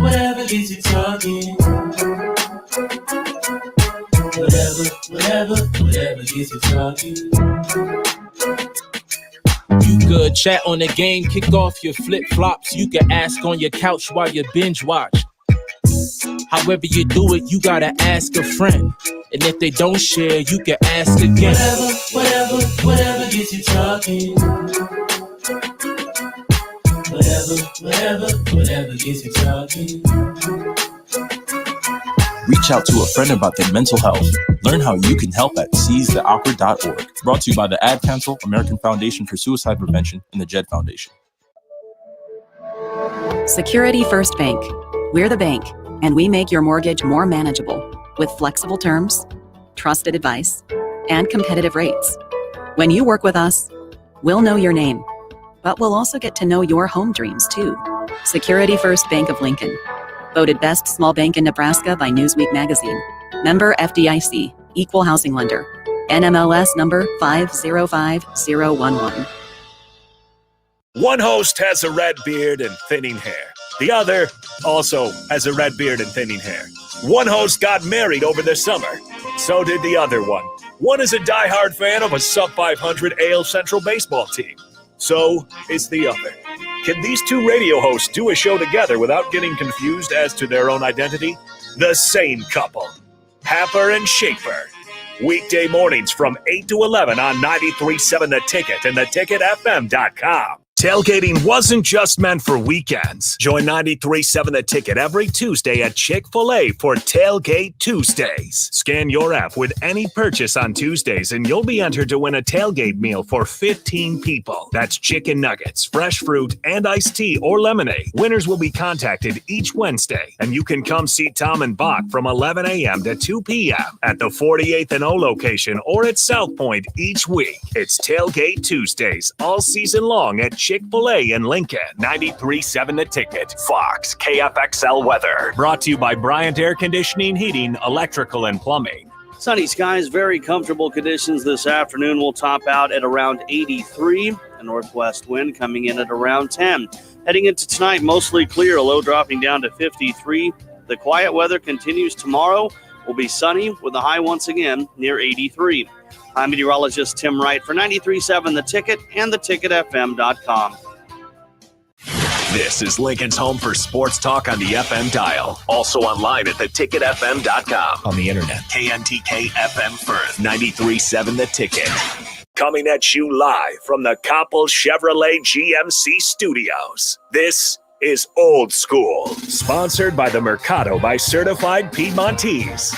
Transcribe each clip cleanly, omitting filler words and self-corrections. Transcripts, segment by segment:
whatever gets you talking. Whatever gets you talking. You could chat on the game, kick off your flip-flops. You can ask on your couch while you binge watch. However you do it, you gotta ask a friend. And if they don't share, you can ask again. Whatever gets you talking. Whatever gets you talking. Reach out to a friend about their mental health. Learn how you can help at seizetheawkward.org. Brought to you by the Ad Council, American Foundation for Suicide Prevention, and the JED Foundation. Security First Bank. We're the bank, and we make your mortgage more manageable with flexible terms, trusted advice, and competitive rates. When you work with us, we'll know your name, but we'll also get to know your home dreams too. Security First Bank of Lincoln. Voted Best Small Bank in Nebraska by Newsweek magazine. Member FDIC, Equal Housing Lender. NMLS number 505011. One host has a red beard and thinning hair. The other also has a red beard and thinning hair. One host got married over the summer. So did the other one. One is a diehard fan of a sub-500 AL Central baseball team. So is the other. Can these two radio hosts do a show together without getting confused as to their own identity? The same couple. Happer and Schaefer. Weekday mornings from 8 to 11 on 93.7 The Ticket and theticketfm.com. Tailgating wasn't just meant for weekends. Join 93.7 The Ticket every Tuesday at Chick-fil-A for Tailgate Tuesdays. Scan your app with any purchase on Tuesdays and you'll be entered to win a tailgate meal for 15 people. That's chicken nuggets, fresh fruit, and iced tea or lemonade. Winners will be contacted each Wednesday, and you can come see Tom and Bach from 11 a.m. to 2 p.m. at the 48th and O location or at South Point each week. It's Tailgate Tuesdays all season long at Chick-fil-A in Lincoln. 93.7 The Ticket. Fox KFXL weather. Brought to you by Bryant Air Conditioning, Heating, Electrical, and Plumbing. Sunny skies, very comfortable conditions this afternoon. Will top out at around 83. A northwest wind coming in at around 10. Heading into tonight, mostly clear. A low dropping down to 53. The quiet weather continues tomorrow. Will be sunny with a high once again near 83. I'm meteorologist Tim Wright for 93.7 The Ticket and theticketfm.com. This is Lincoln's home for sports talk on the FM dial. Also online at theticketfm.com. On the internet. KNTK FM Firth. 93.7 The Ticket. Coming at you live from the Koppel Chevrolet GMC studios. This is Old School, sponsored by the Mercado by Certified Piedmontese.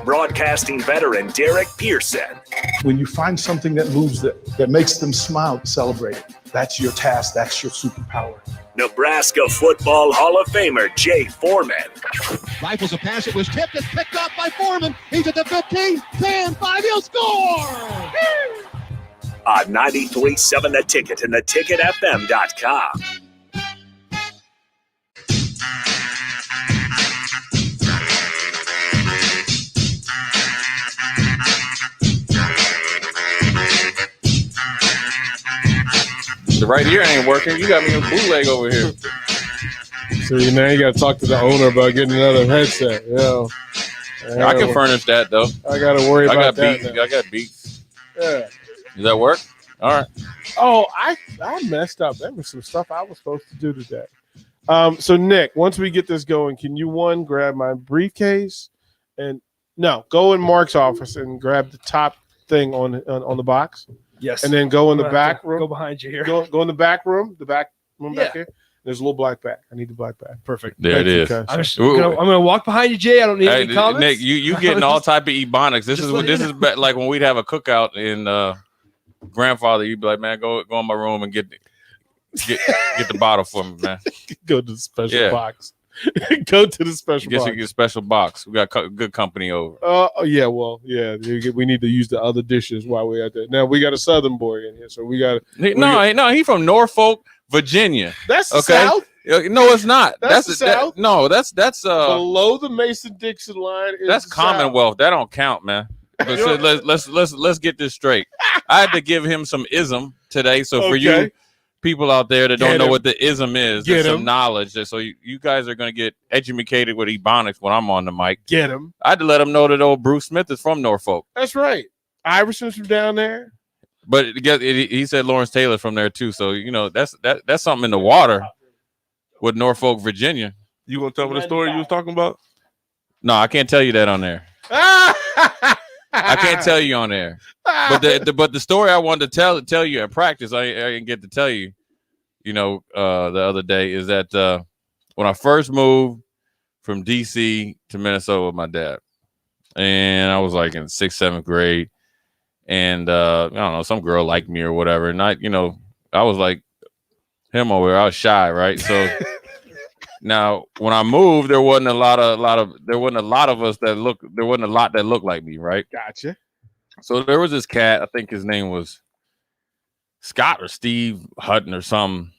Broadcasting veteran Derek Pearson. When you find something that moves that makes them smile, celebrate it. That's your task. That's your superpower. Nebraska Football Hall of Famer Jay Foreman. Rifles a pass. It was tipped. It's picked up by Foreman. He's at the 15, 10, 5. He'll score! On 93.7 The Ticket and theticketfm.com. The right ear ain't working. You got me a bootleg over here. So now you got to talk to the owner about getting another headset. I can furnish that though. I got to worry about that. I got Beats. Yeah. Does that work? All right. Oh, I messed up. There was some stuff I was supposed to do today. So Nick, once we get this going, can you grab my briefcase and go in Mark's office and grab the top thing on the box? Yes. And then go in the back room. Go behind you here. Go in the back room. Back here. There's a little black bag. I need the black bag. Perfect. There it is. I'm gonna walk behind you, Jay. I don't need any comments. Nick, you getting all type of ebonics. This is like when we'd have a cookout in grandfather. You'd be like, man, go in my room and get the bottle for me, man. Go to the special box. Go to the special box. Get a special box. We got good company over. We need to use the other dishes while we're at that. Now we got a Southern boy in here, so we got. No, he from Norfolk, Virginia. That's the South. No, it's not. That's the South. That's below the Mason-Dixon line. That's Commonwealth. That don't count, man. So let's get this straight. I had to give him some ism today. So for you people out there that don't know what the ism is. Get There's some 'em. knowledge. So you guys are going to get educated with Ebonics when I'm on the mic. Get him. I had to let them know that old Bruce Smith is from Norfolk. That's right. Iverson's from down there. But he said Lawrence Taylor's from there too. So, that's something in the water with Norfolk, Virginia. You want to tell me the story you was talking about? No, I can't tell you that on there. I can't tell you on there. But the story I wanted to tell you at practice, I didn't get to tell you, the other day is that when I first moved from DC to Minnesota with my dad, and I was like in 6th, 7th grade, and I don't know, some girl liked me or whatever, and I was like him over there. I was shy, right? So now when I moved, there wasn't a lot of us that looked like me, right? Gotcha. So there was this cat, I think his name was Scott or Steve Hutton or something.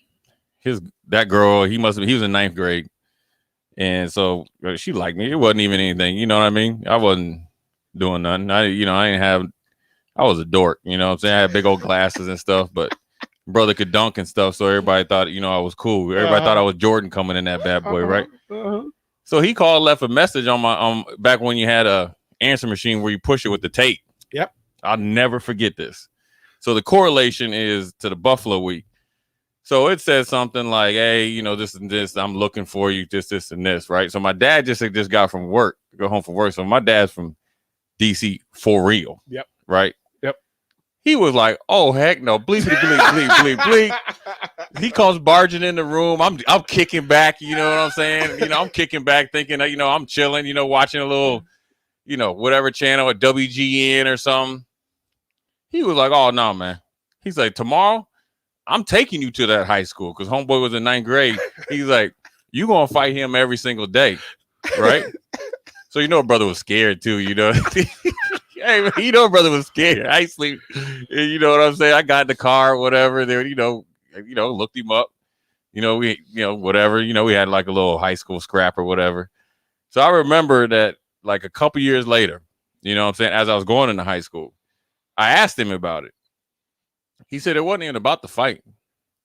That girl, he was in 9th grade. And so she liked me. It wasn't even anything, you know what I mean? I wasn't doing nothing. I was a dork, you know what I'm saying? I had big old glasses and stuff, but brother could dunk and stuff, so everybody thought, I was cool. Everybody thought I was Jordan coming in that bad boy, right? So he left a message on my back when you had a answer machine where you push it with the tape. Yep. I'll never forget this. So the correlation is to the Buffalo week. So it says something like, hey, this and this, I'm looking for you, this and this, right? So my dad just got from work, go home from work. So my dad's from DC for real. Yep. Right? Yep. He was like, oh, heck no, bleep, bleep, bleep, bleep, bleep. He comes barging in the room. I'm kicking back, you know what I'm saying? I'm kicking back thinking, I'm chilling, watching a little, whatever channel, a WGN or something. He was like, oh, no, man. He's like, tomorrow, I'm taking you to that high school because homeboy was in 9th grade. He's like, you going to fight him every single day, right? So, brother was scared too, Hey, man, brother was scared. I sleep. You know what I'm saying? I got in the car or whatever. There, looked him up. Whatever. We had like a little high school scrap or whatever. So I remember that like a couple years later, you know what I'm saying, as I was going into high school, I asked him about it. He said it wasn't even about the fight.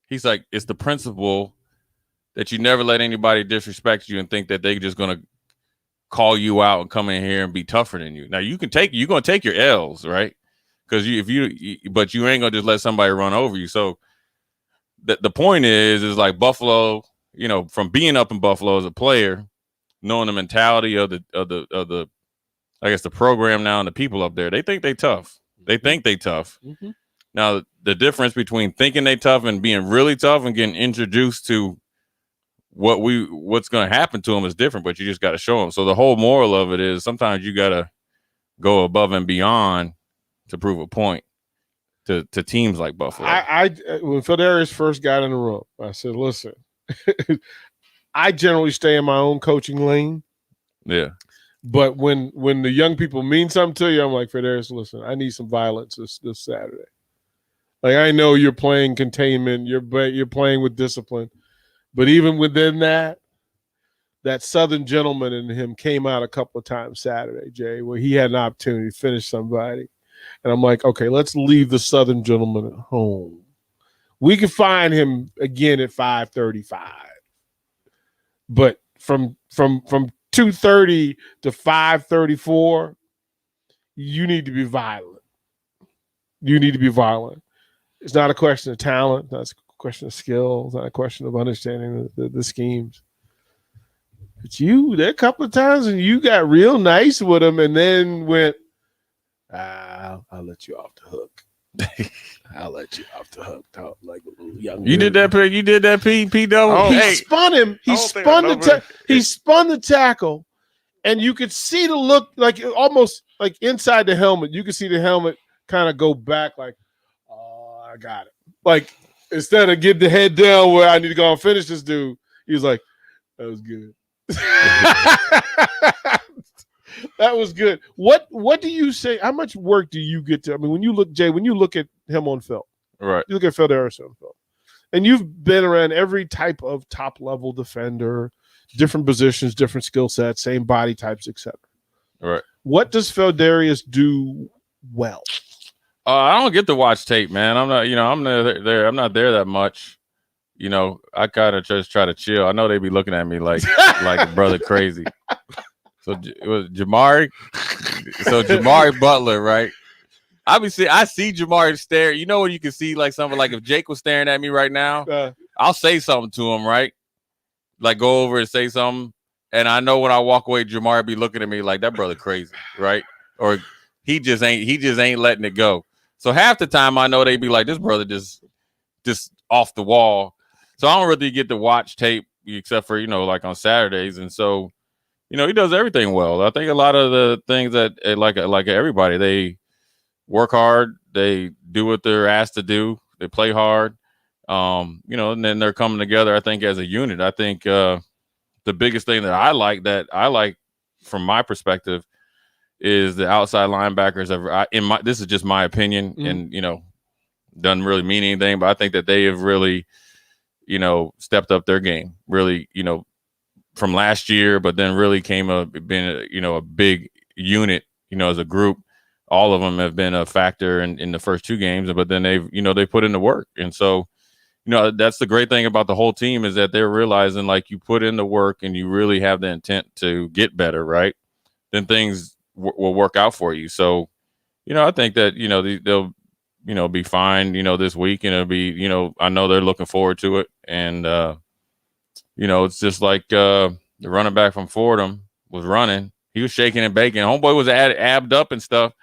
He's like, it's the principle that you never let anybody disrespect you and think that they're just going to call you out and come in here and be tougher than you. Now you're going to take your L's, right? Because but you ain't going to just let somebody run over you. So the point is like Buffalo, from being up in Buffalo as a player, knowing the mentality of the I guess the program now and the people up there, they think they tough. They think they tough. Mm-hmm. Now the difference between thinking they tough and being really tough and getting introduced to what's going to happen to them is different, but you just got to show them. So the whole moral of it is sometimes you got to go above and beyond to prove a point to teams like Buffalo. When Phil first got in the room, I said, listen, I generally stay in my own coaching lane. Yeah. But when the young people mean something to you, I'm like, Phil listen, I need some violence this Saturday. Like, I know you're playing containment, you're playing with discipline. But even within that Southern gentleman in him came out a couple of times Saturday, Jay, where he had an opportunity to finish somebody. And I'm like, okay, let's leave the Southern gentleman at home. We can find him again at 5:35. But from 2:30 to 5:34, you need to be violent. You need to be violent. It's not a question of talent. That's question of skill. It's not a question of understanding the schemes. But there are a couple of times when you got real nice with him and then went, I'll let you off the hook. I'll let you off the hook. Talk like a little young You dude. did that, P Double. Oh, he spun him. He spun the tackle, and you could see the look, like almost like inside the helmet. You could see the helmet kind of go back, like, oh, I got it. Like, instead of getting the head down where I need to go and finish this dude, he was like, that was good. That was good. What do you say? How much work do you get to? I mean, when you look at him on film, right? You look at Phil Harris on film, and you've been around every type of top level defender, different positions, different skill sets, same body types, etc. Right. What does Feldarius do well? I don't get to watch tape, man. I'm not, I'm not there that much. I kind of just try to chill. I know they be looking at me like a brother crazy. So it was Jamari. So Jamari Butler, right? I see Jamari stare. You know when you can see like something like if Jake was staring at me right now, I'll say something to him, right? Like go over and say something. And I know when I walk away, Jamari be looking at me like that brother crazy, right? Or he just ain't letting it go. So half the time I know they be like, this brother just off the wall. So I don't really get to watch tape except for, like on Saturdays. And so, he does everything well. I think a lot of the things that like everybody, they work hard, they do what they're asked to do, they play hard, and then they're coming together, I think, as a unit. I think the biggest thing that I like from my perspective is the outside linebackers. This is just my opinion, and doesn't really mean anything, but I think that they have really, stepped up their game, really, from last year, but then really being a big unit, as a group. All of them have been a factor in the first two games, but then they put in the work. And so, that's the great thing about the whole team is that they're realizing like you put in the work and you really have the intent to get better, right? Then things will work out for you. So, I think that, they'll, be fine, this week, and it'll be, I know they're looking forward to it. And, it's just like the running back from Fordham was running. He was shaking and baking. Homeboy was abbed up and stuff.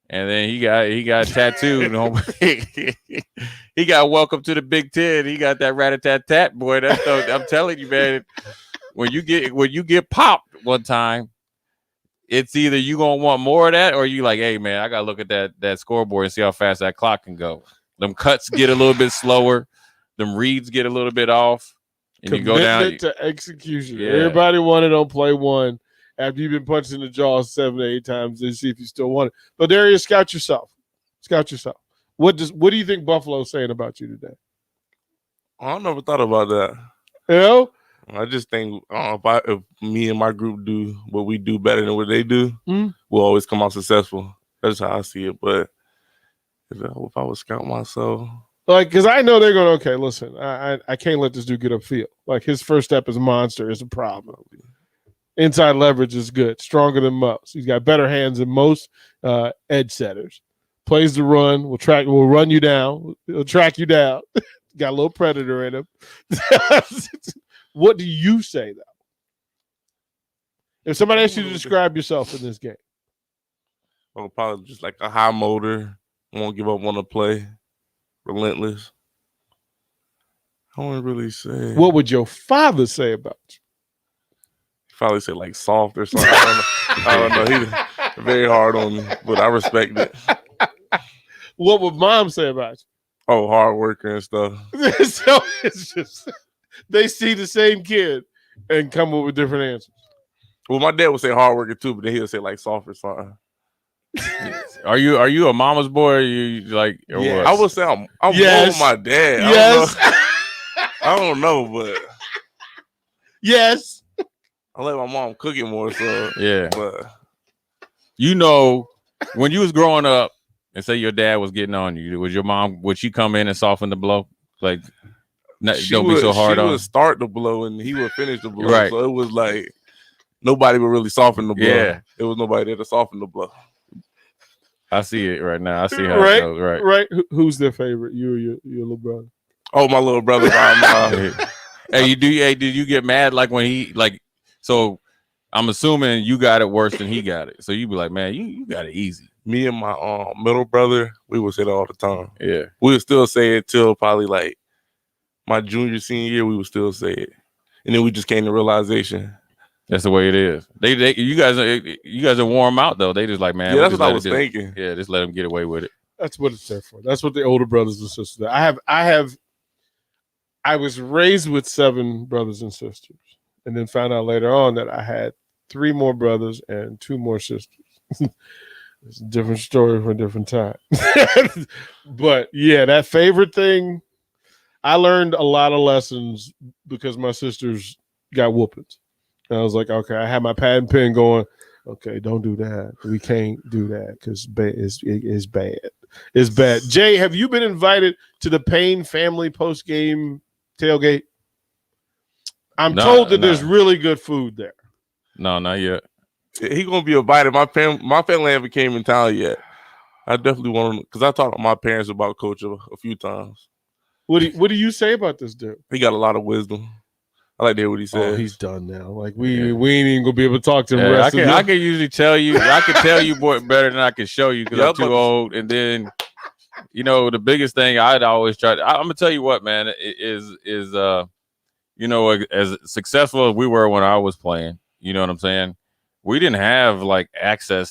And then he got tattooed. He got welcome to the Big Ten. He got that rat-a-tat-tat, boy. I'm telling you, man. When you get popped one time, it's either you gonna want more of that or you like, hey man, I gotta look at that scoreboard and see how fast that clock can go. Them cuts get a little bit slower. Them reads get a little bit off. And you go down to execution. Yeah. Everybody wanted on play one. After you've been punched in the jaw 7 to 8 times, then see if you still want it. But Darius, scout yourself. What do you think Buffalo's saying about you today? I never thought about that. I just think if me and my group do what we do better than what they do, we'll always come out successful. That's how I see it. But if I would scout myself, because I know they're going, okay, listen, I can't let this dude get upfield. Like his first step as a monster is a problem. Inside leverage is good, stronger than most. He's got better hands than most edge setters. Plays the run, will run you down, he'll track you down. Got a little predator in him. What do you say, though? If somebody asks you to describe yourself in this game. Well, probably just like a high motor, won't give up on the play, relentless. I wouldn't really say. What would your father say about you? Probably say like soft or something. I don't know. He's very hard on me, but I respect it. What would mom say about you? Oh, hard worker and stuff. So it's just they see the same kid and come up with different answers. Well, my dad would say hard worker too, but then he'll say like soft or something. Are you a mama's boy? Or you like? Or yeah, what? I would say I'm more with my dad. Yes, I don't know, but yes. I let my mom cook it more, so yeah. But when you was growing up, and say your dad was getting on you, was your mom? Would she come in and soften the blow? Like, don't be so hard on. She would start the blow, and he would finish the blow. Right. So it was like nobody would really soften the blow. Yeah. It was nobody there to soften the blow. I see it right now. I see how right, it goes. Right. Who's their favorite? You or your little brother? Oh, my little brother. Hey, did you get mad like when he like? So I'm assuming you got it worse than he got it. So you be like, man, you got it easy. Me and my middle brother, we would say that all the time. Yeah. We would still say it till probably like my junior, senior year, we would still say it. And then we just came to realization. That's the way it is. You guys are warm out though. They just like, man. Yeah, that's what I was thinking. Yeah, just let them get away with it. That's what it's there for. That's what the older brothers and sisters do. I was raised with 7 brothers and sisters, and then found out later on that I had 3 more brothers and 2 more sisters. It's a different story for a different time. But yeah, that favorite thing, I learned a lot of lessons because my sisters got whoopings. And I was like, okay, I had my pad and pen going, okay, don't do that. We can't do that because it's bad. It's bad. Jay, have you been invited to the Payne family post-game tailgate? I'm No, told that no. there's really good food there. No, not yet. He gonna be invited. My family haven't came in town yet. I definitely want to, because I talked to my parents about Coach a few times. What do you say about this dude? He got a lot of wisdom. I like to hear what he says. Oh, he's done now. Like we ain't even gonna be able to talk to him. Yeah, I can usually tell you. I can tell you more better than I can show you because I'm too old. And then, the biggest thing I'd always try. I'm gonna tell you what, man, is as successful as we were when I was playing. You know what I'm saying? We didn't have like access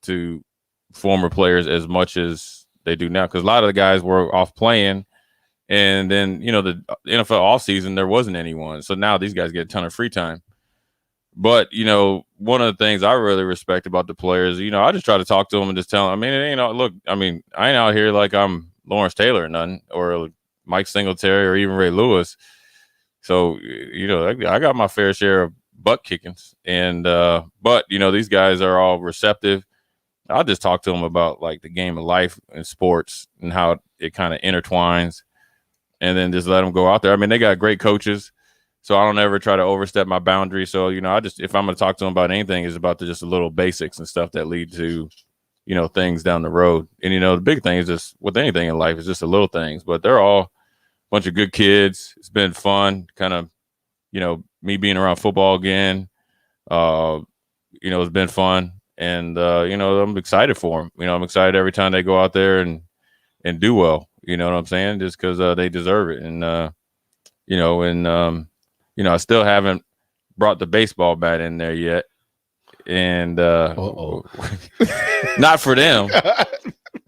to former players as much as they do now because a lot of the guys were off playing. And then, the NFL offseason, there wasn't anyone. So now these guys get a ton of free time. But, one of the things I really respect about the players, I just try to talk to them and just tell them, it ain't, look, I ain't out here like I'm Lawrence Taylor or nothing, or Mike Singletary or even Ray Lewis. So, I got my fair share of butt kickings. And, but, these guys are all receptive. I'll just talk to them about like the game of life and sports and how it kind of intertwines. And then just let them go out there. They got great coaches, so I don't ever try to overstep my boundary. So, I just, if I'm going to talk to them about anything, it's about just the little basics and stuff that lead to, things down the road. And, the big thing is just with anything in life is just the little things. But they're all a bunch of good kids. It's been fun, kind of, me being around football again. It's been fun. And, I'm excited for them. I'm excited every time they go out there and do well. You know what I'm saying? Just because they deserve it. And, I still haven't brought the baseball bat in there yet. And not for them.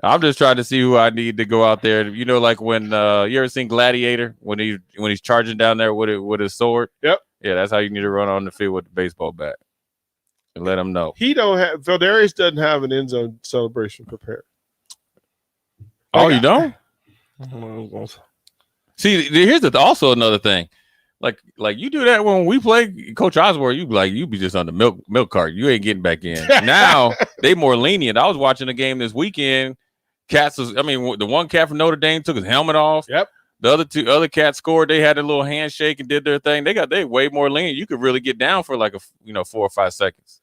I'm just trying to see who I need to go out there. Like when you ever seen Gladiator when he's charging down there with his sword? Yep. Yeah, that's how you need to run on the field with the baseball bat. And let them know. He don't have Darius doesn't have an end zone celebration prepared. Oh, you don't? See, here's also another thing. Like you do that when we play Coach Osborne, you be just on the milk cart. You ain't getting back in. Now they more lenient. I was watching a game this weekend. The one cat from Notre Dame took his helmet off. Yep. The other cats scored. They had a little handshake and did their thing. They way more lenient. You could really get down for like 4 or 5 seconds.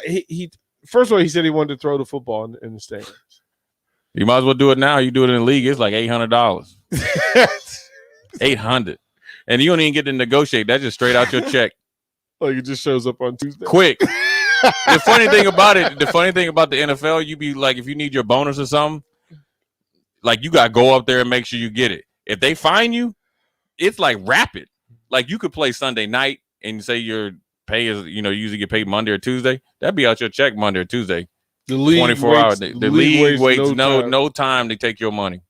He first of all, he said he wanted to throw the football in the stands. You might as well do it now. You do it in the league. It's like $800. $800, and you don't even get to negotiate. That's just straight out your check. Like it just shows up on Tuesday. Quick. The funny thing about the NFL, you be like, if you need your bonus or something, like you got to go up there and make sure you get it. If they fine you, it's like rapid. Like you could play Sunday night and you say your pay is, you usually get paid Monday or Tuesday. That'd be out your check Monday or Tuesday. The league 24 hours. The league waits no time to take your money.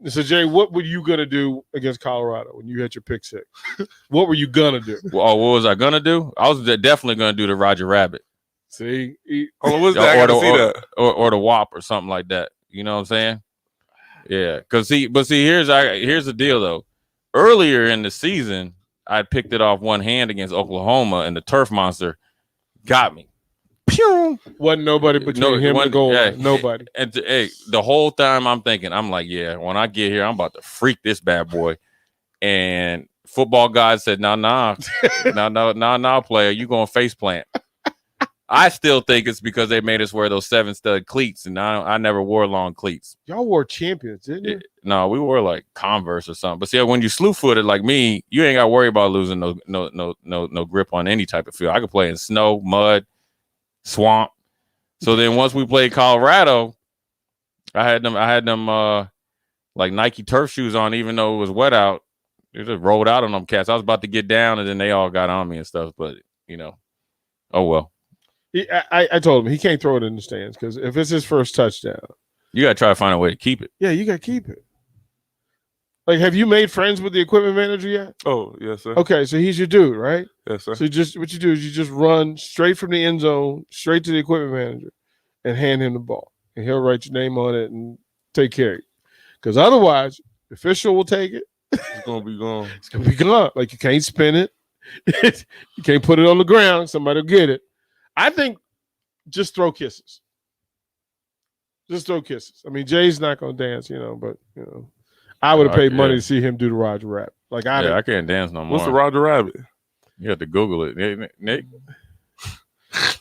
So Jay, what were you gonna do against Colorado when you had your pick six? What were you gonna do? What was I gonna do? I was definitely gonna do the Roger Rabbit. See, or the WAP or something like that. You know what I'm saying? Yeah, because here's the deal though. Earlier in the season, I picked it off one hand against Oklahoma, and the turf monster got me. Pew! Wasn't nobody between him and goal. Yeah, nobody. And the whole time I'm thinking, I'm like, yeah, when I get here, I'm about to freak this bad boy. And football guys said, nah, player, you going face plant. I still think it's because they made us wear those 7-stud cleats, and I never wore long cleats. Y'all wore champions, didn't you? No, we wore like Converse or something. But see, when you slew-footed like me, you ain't got to worry about losing no grip on any type of field. I could play in snow, mud, swamp. So then once we played Colorado, I had them like Nike turf shoes on, even though it was wet out. They just rolled out on them cats. I was about to get down, and then they all got on me and stuff. But oh well. I told him he can't throw it in the stands because if it's his first touchdown, you got to try to find a way to keep it. Yeah, you got to keep it. Like, have you made friends with the equipment manager yet? Oh, yes, sir. Okay, so he's your dude, right? Yes, sir. So what you do is you just run straight from the end zone, straight to the equipment manager, and hand him the ball, and he'll write your name on it and take care of you. Because otherwise, the official will take it. It's gonna be gone. It's gonna be gone. Like you can't spin it. You can't put it on the ground. Somebody will get it. I think just throw kisses. Just throw kisses. I mean, Jay's not gonna dance, but I would have paid money yeah. to see him do the Roger Rabbit. Like I can't dance no more. What's the Roger Rabbit? You have to Google it, Nick.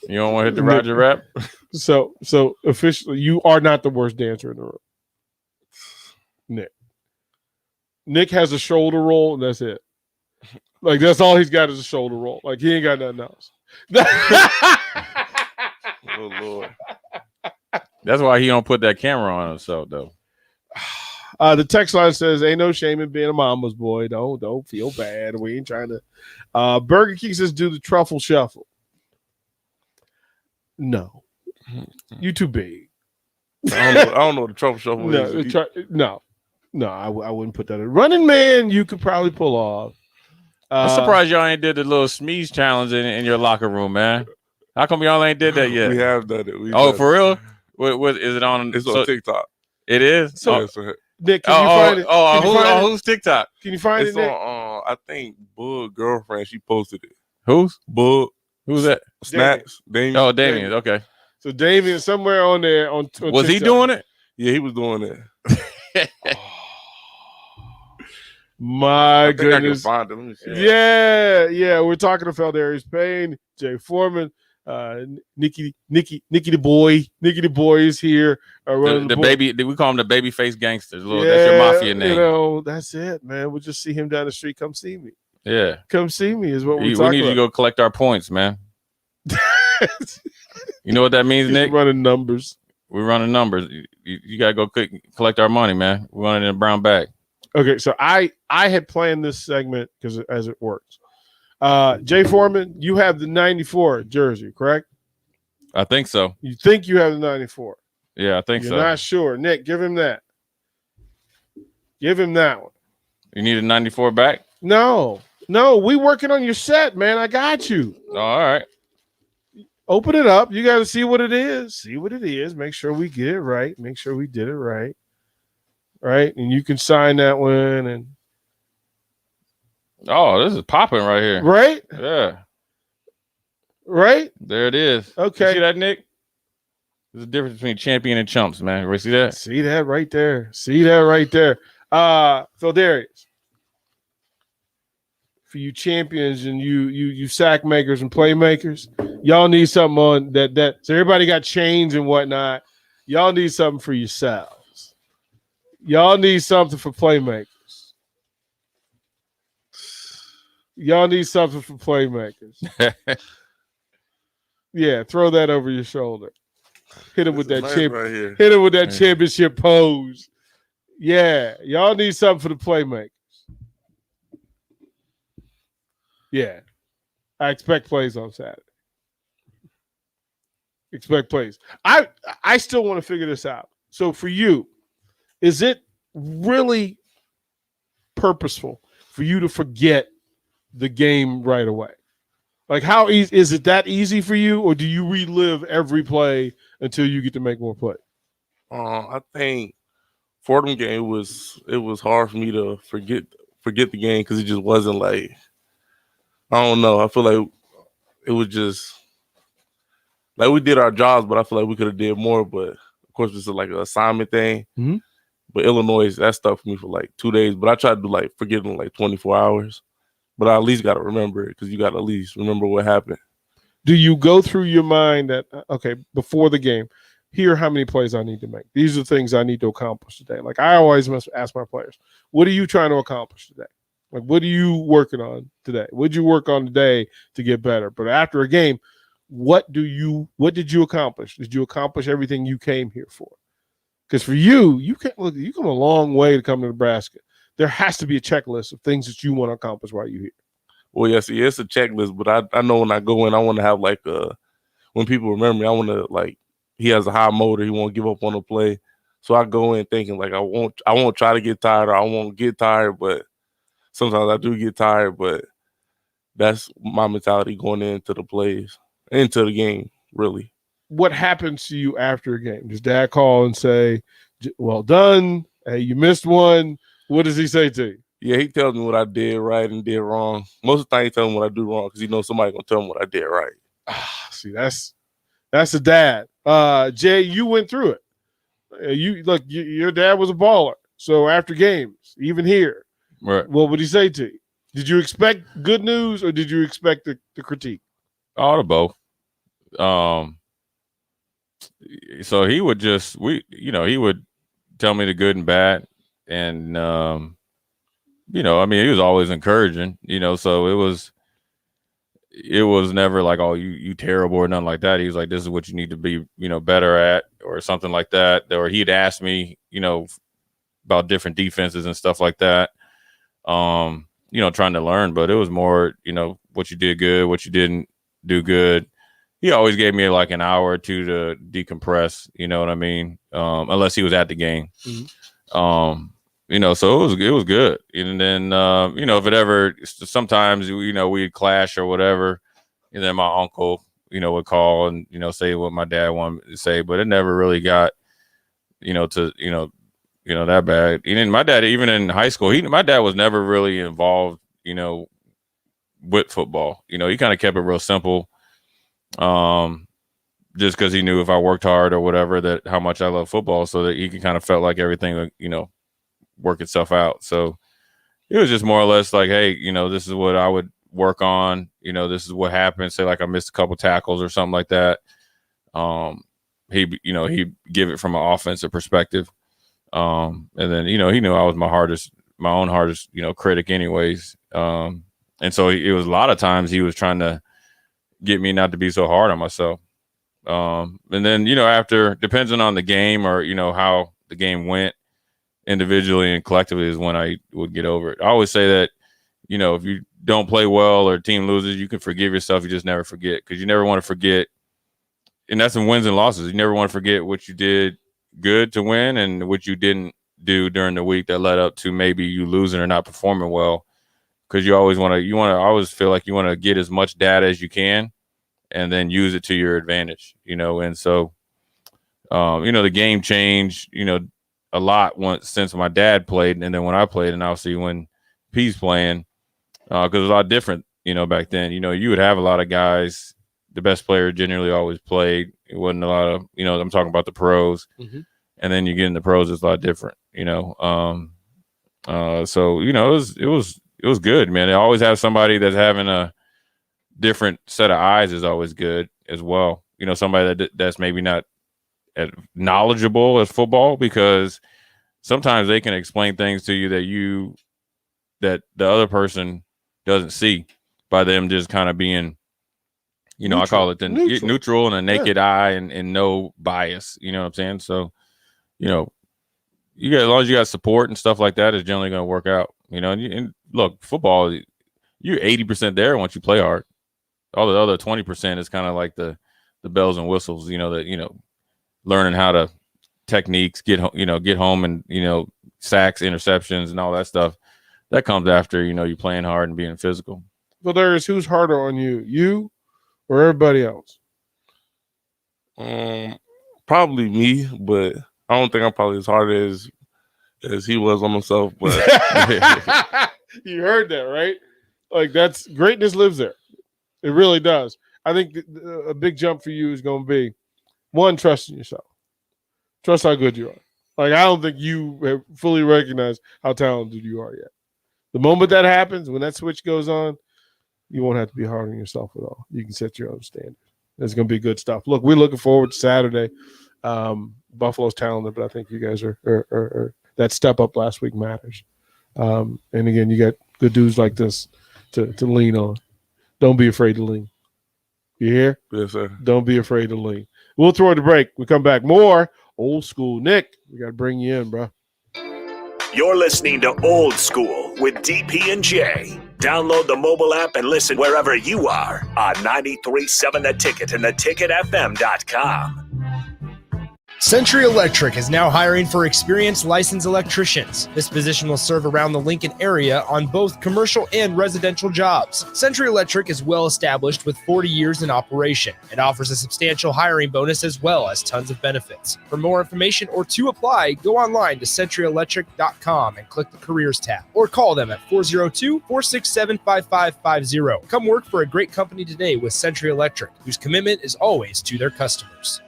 You don't want to hit the Roger Rabbit? So officially, you are not the worst dancer in the room, Nick. Nick has a shoulder roll, and that's it. Like that's all he's got is a shoulder roll. Like he ain't got nothing else. Oh Lord. That's why he don't put that camera on himself, though. The text line says, "Ain't no shame in being a mama's boy. Don't feel bad. We ain't trying to." Burger King says, "Do the truffle shuffle." No, you too big. I don't know what the truffle shuffle is. No, I wouldn't put that in. Running Man, you could probably pull off. I'm surprised y'all ain't did the little Smeeze challenge in your locker room, man. How come y'all ain't did that yet? We have done it. For real? What is it on? It's on TikTok. It is. So, Nick, can you find it? Who's TikTok? Can you find it's it? Nick? On, I think Bug girlfriend. She posted it. Who's Bug? Who's that? Snaps. Damien. Oh, Damien. Okay. So Damien somewhere on there on was TikTok. he doing it? Yeah, he was doing it. My goodness. I can find him. Let me see. Yeah. We're talking to Feldarius Payne, Jay Foreman, Nikki the boy. Nikki the boy is here. The baby. We call him the baby face gangster. That's your mafia name. You know, that's it, man. We'll just see him down the street. Come see me. Yeah. Come see me is what we're talking about. We need to go collect our points, man. You know what that means, Nick? Running numbers. We're running numbers. You gotta go collect our money, man. We're running in a brown bag. Okay, so I had planned this segment because as it works. Jay Foreman, you have the 94 jersey, correct? I think so. You think you have the 94? Yeah, I think You're so. not sure. Nick, give him that. Give him that one. You need a 94 back? No, we working on your set, man. I got you. Oh, all right. Open it up. You got to see what it is. See what it is. Make sure we get it right. Make sure we did it right. Right? And you can sign that one. And oh, this is popping right here. Right? Yeah. Right? There it is. Okay. You see that, Nick? There's a difference between champion and chumps, man. You see that? See that right there. See that right there. So Darius, for you champions and you sack makers and playmakers, y'all need something on that. So everybody got chains and whatnot. Y'all need something for yourselves. Y'all need something for playmakers. Y'all need something for playmakers. Yeah, throw that over your shoulder. Hit him with that chip. Right here. Hit him with that championship pose. Yeah, y'all need something for the playmakers. Yeah, I expect plays on Saturday. Expect plays. I still want to figure this out. So for you, is it really purposeful for you to forget the game right away? Like, how easy is it that easy for you, or do you relive every play until you get to make more plays? I think for them game it was hard for me to forget the game because it just wasn't like, I don't know. I feel like it was just like we did our jobs, but I feel like we could have did more. But of course, it's like an assignment thing. Mm-hmm. But Illinois, that stuck for me for like 2 days. But I tried to do like forget in like 24 hours. But I at least got to remember it because you got to at least remember what happened. Do you go through your mind that, okay, before the game, here are how many plays I need to make. These are the things I need to accomplish today. Like I always must ask my players, what are you trying to accomplish today? Like, what are you working on today? What did you work on today to get better? But after a game, what did you accomplish? Did you accomplish everything you came here for? Because for you come a long way to come to Nebraska. There has to be a checklist of things that you want to accomplish while you're here. Well, yes, it's a checklist, but I know when I go in, I want to have like when people remember me, I want to like he has a high motor, he won't give up on the play. So I go in thinking like I won't try to get tired, or I won't get tired, but sometimes I do get tired. But that's my mentality going into the plays, into the game, really. What happens to you after a game? Does Dad call and say, "Well done, hey, you missed one"? What does he say to you? Yeah, he tells me what I did right and did wrong. Most of the time, he tells me what I do wrong because he knows somebody's gonna tell him what I did right. See, that's a dad. Jay, you went through it. Your dad was a baller. So after games, even here, Right. what would he say to you? Did you expect good news or did you expect the critique? All of both. So he would he would tell me the good and bad, and he was always encouraging, so it was never like, oh, you terrible or nothing like that. He was like, this is what you need to be, better at, or something like that. Or he'd ask me, about different defenses and stuff like that. Trying to learn, but it was more, what you did good, what you didn't do good. He always gave me like an hour or two to decompress, you know what I mean? Unless he was at the game. Mm-hmm. So it was good. And then, if it ever, sometimes, we'd clash or whatever, and then my uncle, would call and, say what my dad wanted to say, but it never really got, that bad. And my dad, even in high school, my dad was never really involved, with football. He kind of kept it real simple. Just because he knew if I worked hard or whatever, that how much I love football, so that he could kind of felt like everything would, work itself out. So it was just more or less like, hey, this is what I would work on. This is what happened. Say like I missed a couple tackles or something like that. He'd give it from an offensive perspective. And then, he knew I was my own hardest, critic anyways. And so it was a lot of times he was trying to get me not to be so hard on myself. And then, after, depending on the game or, how the game went individually and collectively, is when I would get over it. I always say that, if you don't play well or a team loses, you can forgive yourself. You just never forget, because you never want to forget. And that's in wins and losses. You never want to forget what you did good to win and what you didn't do during the week that led up to maybe you losing or not performing well. Because you always want to, I always feel like you want to get as much data as you can and then use it to your advantage, and so, the game changed, a lot since my dad played, and then when I played, and obviously when P's playing, because it was a lot different, back then. You would have a lot of guys, the best player generally always played. It wasn't a lot of, I'm talking about the pros, mm-hmm. And then you get in the pros, it's a lot different, so, it was good, man. They always have somebody that's having a different set of eyes is always good as well. Somebody that's maybe not as knowledgeable as football, because sometimes they can explain things to you that the other person doesn't see by them just kind of being, neutral. I call it the neutral and a naked eye and no bias. You know what I'm saying? So, you got, as long as you got support and stuff like that, it's generally going to work out. And look, football, you're 80% there once you play hard. All the other 20% is kind of like the bells and whistles, learning how to techniques, get home and, sacks, interceptions and all that stuff. That comes after, you playing hard and being physical. So who's harder on you or everybody else? Probably me, but I don't think I'm probably as hard as he was on himself. But you heard that, right? Like, that's greatness lives there. It really does. I think a big jump for you is going to be, one, trusting yourself. Trust how good you are. Like, I don't think you have fully recognized how talented you are yet. The moment that happens, when that switch goes on, you won't have to be hard on yourself at all. You can set your own standard. It's going to be good stuff. Look, we're looking forward to Saturday. Buffalo's talented, but I think you guys are that step up last week matters. And again, you got good dudes like this to lean on. Don't be afraid to lean. You hear? Yes, sir. Don't be afraid to lean. We'll throw it a break. We come back more old school. Nick, we got to bring you in, bro. You're listening to Old School with DP and J. Download the mobile app and listen wherever you are on 93.7 The Ticket and theticketfm.com. Century Electric is now hiring for experienced licensed electricians. This position will serve around the Lincoln area on both commercial and residential jobs. Century Electric is well established with 40 years in operation. It offers a substantial hiring bonus as well as tons of benefits. For more information or to apply, go online to centuryelectric.com and click the careers tab or call them at 402-467-5550. Come work for a great company today with Century Electric, whose commitment is always to their customers.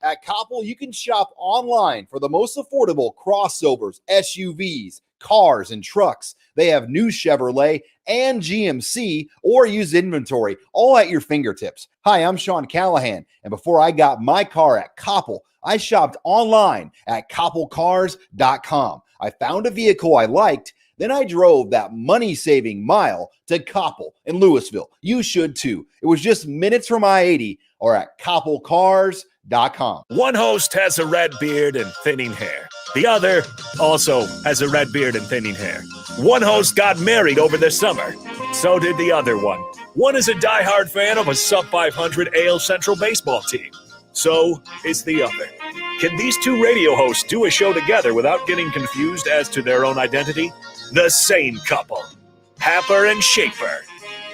At Koppel, you can shop online for the most affordable crossovers, SUVs, cars, and trucks. They have new Chevrolet and GMC or used inventory, all at your fingertips. Hi, I'm Sean Callahan, and before I got my car at Koppel, I shopped online at koppelcars.com. I found a vehicle I liked, then I drove that money-saving mile to Koppel in Louisville. You should too. It was just minutes from I-80 or at koppelcars.com. One host has a red beard and thinning hair. The other also has a red beard and thinning hair. One host got married over the summer. So did the other one. One is a diehard fan of a sub-500 AL Central baseball team. So is the other. Can these two radio hosts do a show together without getting confused as to their own identity? The same couple. Happer and Schaefer.